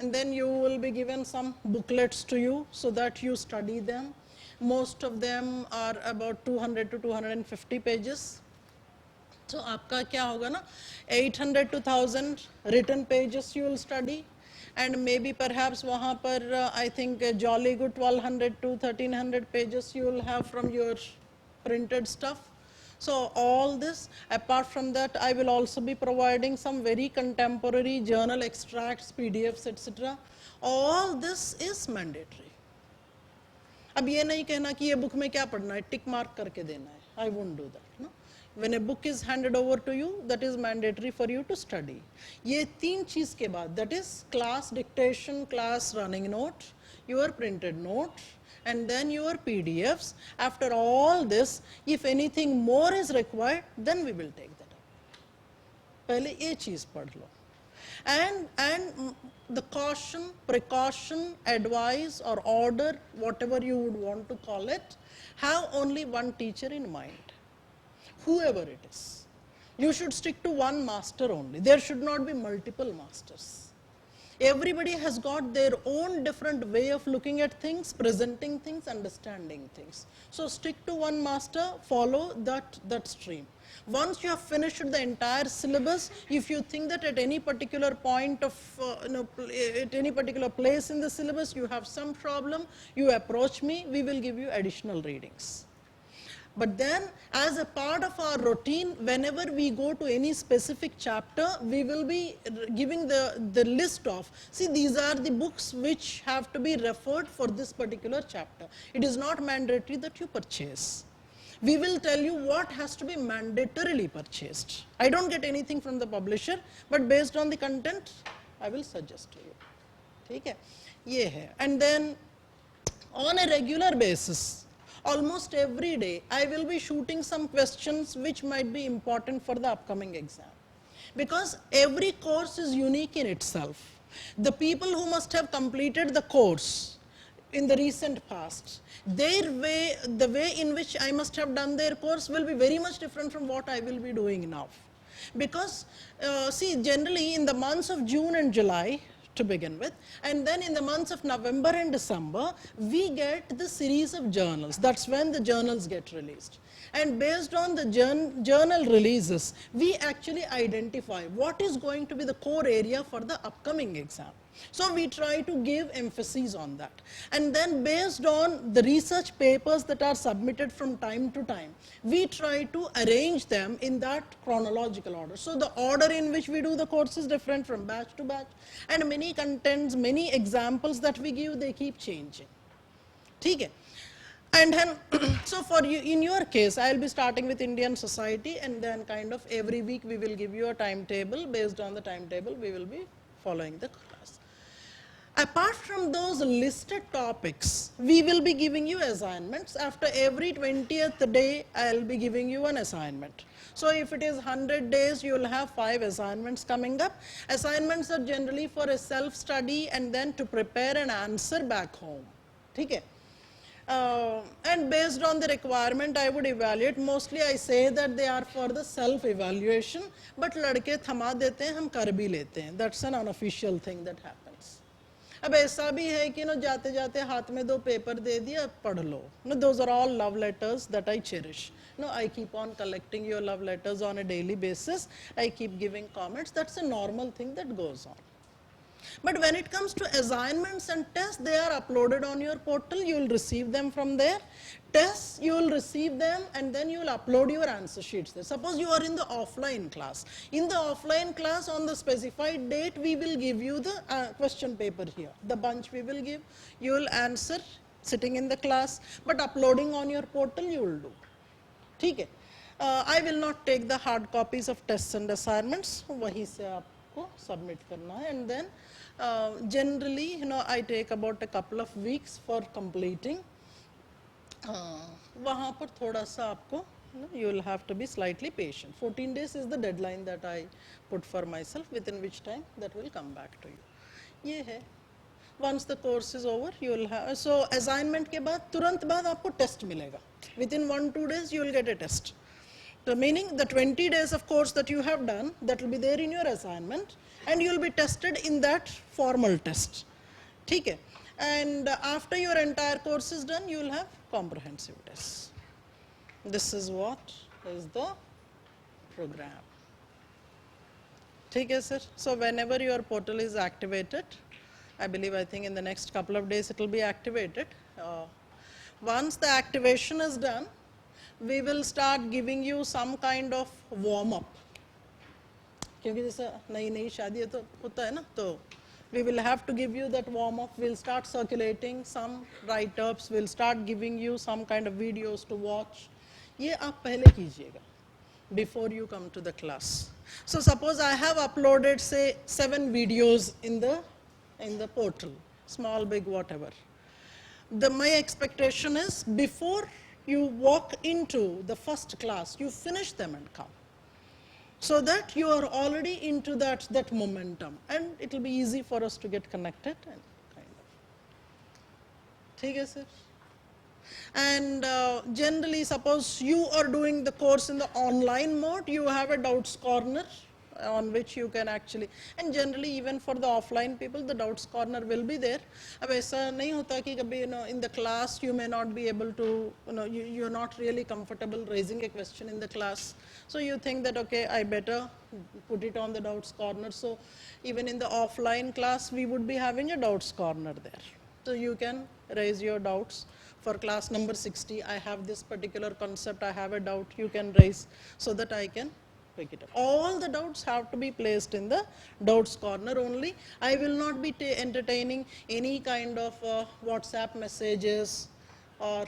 And then you will be given some booklets to you so that you study them. Most of them are about 200 to 250 pages. So आपका क्या होगा ना, 800 to 1000 written pages you will study, and maybe perhaps वहाँ पर I think jolly good 1200 to 1300 pages you will have from your printed stuff. So all this, apart from that, I will also be providing some very contemporary journal extracts, PDFs, etc. All this is mandatory. अब ये नहीं कहना कि ये book में क्या पढ़ना है, टिक मार्क करके देना है. I won't do that. No? When a book is handed over to you, that is mandatory for you to study. ये तीन चीज के बाद, that is class dictation, class running note, your printed note, and then your PDFs. After all this, if anything more is required, then we will take that up. पहले ये चीज पढ़ लो. And the caution, precaution, advice or order, whatever you would want to call it, have only one teacher in mind, whoever it is. You should stick to one master only. There should not be multiple masters. Everybody has got their own different way of looking at things, presenting things, understanding things. So stick to one master, follow that stream. Once you have finished the entire syllabus, if you think that at any particular point of, at any particular place in the syllabus you have some problem, you approach me, we will give you additional readings. But then, as a part of our routine, whenever we go to any specific chapter, we will be giving the list of, see, these are the books which have to be referred for this particular chapter. It is not mandatory that you purchase. We will tell you what has to be mandatorily purchased. I don't get anything from the publisher, but based on the content, I will suggest to you. Okay? Yeah. And then, on a regular basis, almost every day, I will be shooting some questions which might be important for the upcoming exam. Because every course is unique in itself. The people who must have completed the course in the recent past, the way in which I must have done their course will be very much different from what I will be doing now. Because, see, generally in the months of June and July, to begin with, and then in the months of November and December, we get the series of journals. That's when the journals get released. And based on the journal releases, we actually identify what is going to be the core area for the upcoming exam. So we try to give emphasis on that. And then based on the research papers that are submitted from time to time, we try to arrange them in that chronological order. So the order in which we do the course is different from batch to batch. And many contents, many examples that we give, they keep changing. Okay? And then, so for you, in your case, I'll be starting with Indian society, and then kind of every week we will give you a timetable. Based on the timetable, we will be following the class. Apart from those listed topics, we will be giving you assignments. After every 20th day, I'll be giving you an assignment. So if it is 100 days, you will have 5 assignments coming up. Assignments are generally for a self-study and then to prepare an answer back home. Okay? And based on the requirement I would evaluate. Mostly I say that they are for the self evaluation, but लड़के थमा देते हैं, हम कर भी लेते हैं. That's an unofficial thing that happens. अब ऐसा भी है कि जाते जाते हाथ में 2 पेपर दे दिया, पढ़ लो. Those are all love letters that I cherish. I keep on collecting your love letters on a daily basis. I keep giving comments. That's a normal thing that goes on. But when it comes to assignments and tests, they are uploaded on your portal. You will receive them from there. Tests, you will receive them and then you will upload your answer sheets there. Suppose you are in the offline class. In the offline class, on the specified date, we will give you the question paper here. The bunch we will give. You will answer sitting in the class, but uploading on your portal you will do. ठीक है. I will not take the hard copies of tests and assignments. वहीं से आपको submit करना है, and then generally I take about a couple of weeks for completing. वहाँ पर थोड़ा सा आपको you will have to be slightly patient. 14 days is the deadline that I put for myself, within which time that will come back to you. ये है. Once the course is over, you will have, so assignment के बाद तुरंत बाद आपको test मिलेगा. Within 1-2 days you will get a test. So meaning the 20 days of course that you have done, that will be there in your assignment, and you will be tested in that formal test. ठीक है. And after your entire course is done, you will have comprehensive tests. This is what is the program. ठीक है sir. So whenever your portal is activated, I believe, I think in the next couple of days it will be activated. Once the activation is done, we will start giving you some kind of warm up. क्योंकि जैसे नई नई शादी है तो होता है ना, तो we will have to give you that warm up. We'll start circulating some write-ups. We'll start giving you some kind of videos to watch. ये आप पहले कीजिएगा before you come to the class. So suppose I have uploaded say 7 videos in the portal, small, big, whatever. My expectation is before you walk into the first class, you finish them and come. So that you are already into that momentum, and it will be easy for us to get connected and kind of. ठीक है sir? And generally, suppose you are doing the course in the online mode, you have a doubts corner on which you can actually, and generally even for the offline people, the doubts corner will be there. अब ऐसा नहीं होता कि कभी in the class you may not be able to, you're not really comfortable raising a question in the class. So you think that, okay, I better put it on the doubts corner. So even in the offline class, we would be having a doubts corner there. So you can raise your doubts. For class number 60, I have this particular concept, I have a doubt, you can raise so that I can pick it up. All the doubts have to be placed in the doubts corner only. I will not be entertaining any kind of WhatsApp messages or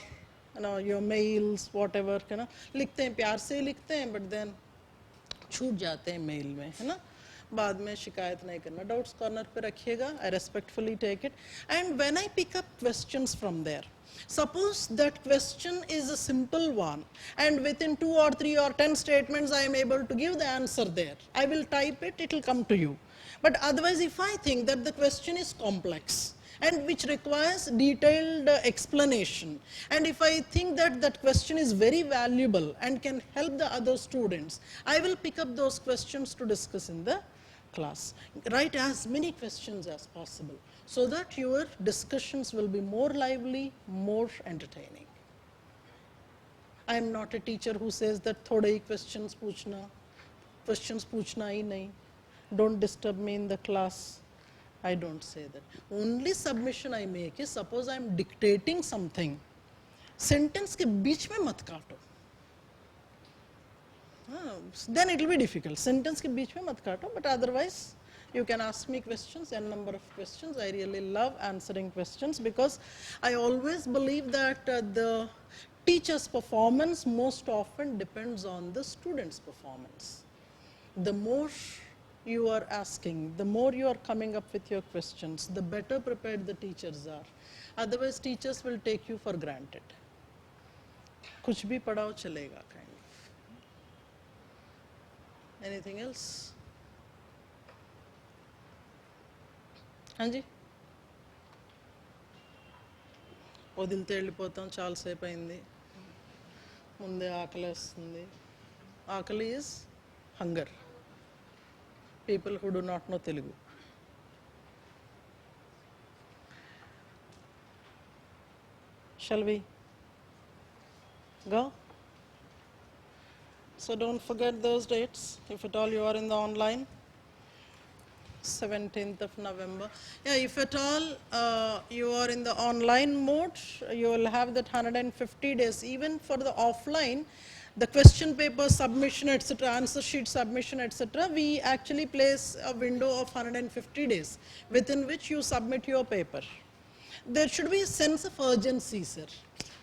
your mails, whatever. लिखते हैं, प्यार से लिखते हैं, but then छूट जाते हैं mail में, है ना. बाद में शिकायत नहीं करना. डाउट्स कॉर्नर पे रखिएगा. I respectfully take it. And when I pick up questions from there, suppose that question is a simple one, and within 2 or 3 or 10 statements I am able to give the answer there. I will type it, it will come to you. But otherwise, if I think that the question is complex and which requires detailed explanation, and if I think that that question is very valuable and can help the other students, I will pick up those questions to discuss in the class. Write as many questions as possible so that your discussions will be more lively, more entertaining. I am not a teacher who says that थोड़े ही questions पूछना ही नहीं. Don't disturb me in the class. I don't say that. Only submission I make is, suppose I am dictating something, sentence के बीच में मत काटो. Then it will be difficult. Sentence के बीच में मत काटो, but otherwise you can ask me questions, a number of questions. I really love answering questions because I always believe that the teacher's performance most often depends on the student's performance. The more you are asking, the more you are coming up with your questions, the better prepared the teachers are. Otherwise, teachers will take you for granted. कुछ भी पढ़ाओ चलेगा kind of. Anything else? हाँ जी. వదిలితే వెళ్ళిపోతాం చాలాసేపు అయింది, ముందే ఆకలి వేస్తుంది. ఆకలి is hunger. People who do not know Telugu. Shall we go? So don't forget those dates if at all you are in the online. 17th of November. Yeah, if at all you are in the online mode, you will have that 150 days. Even for the offline, the question paper submission, etc., answer sheet submission, etc., we actually place a window of 150 days within which you submit your paper. There should be a sense of urgency, sir.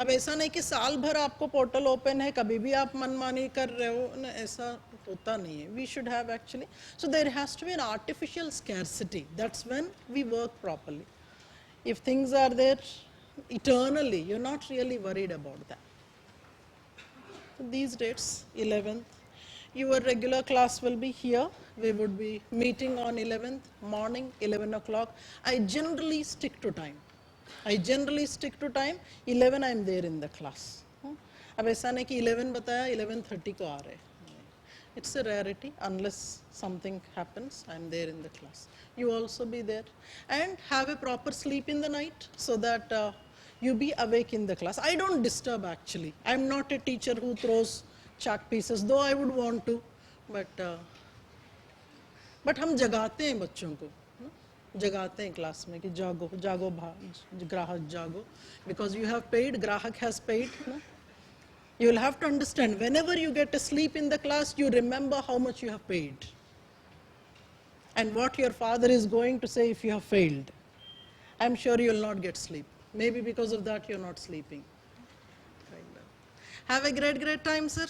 अब ऐसा नहीं कि साल भर आपको portal open है, कभी भी आप मनमानी कर रहे हो ना, ऐसा होता नहीं है. We should have actually, so there has to be an artificial scarcity. That's when we work properly. If things are there eternally, you're not really worried about that. So these dates, 11th, your regular class will be here. We would be meeting on 11th morning, 11 o'clock. I generally stick to time. 11 I am there in the class. अब ऐसा नहीं कि 11 बताया 11:30 को आ रहे. It's a rarity. Unless something happens, I am there in the class. You also be there and have a proper sleep in the night so that you be awake in the class. I don't disturb actually. I am not a teacher who throws chalk pieces, though I would want to, but हम जगाते हैं बच्चों को, जगाते हैं class में कि जागो जागो ग्राहक जागो, because you have paid, ग्राहक has paid. You will have to understand, whenever you get a sleep in the class, you remember how much you have paid and what your father is going to say if you have failed. I'm sure you will not get sleep. Maybe because of that you're not sleeping. Have a great time, sir.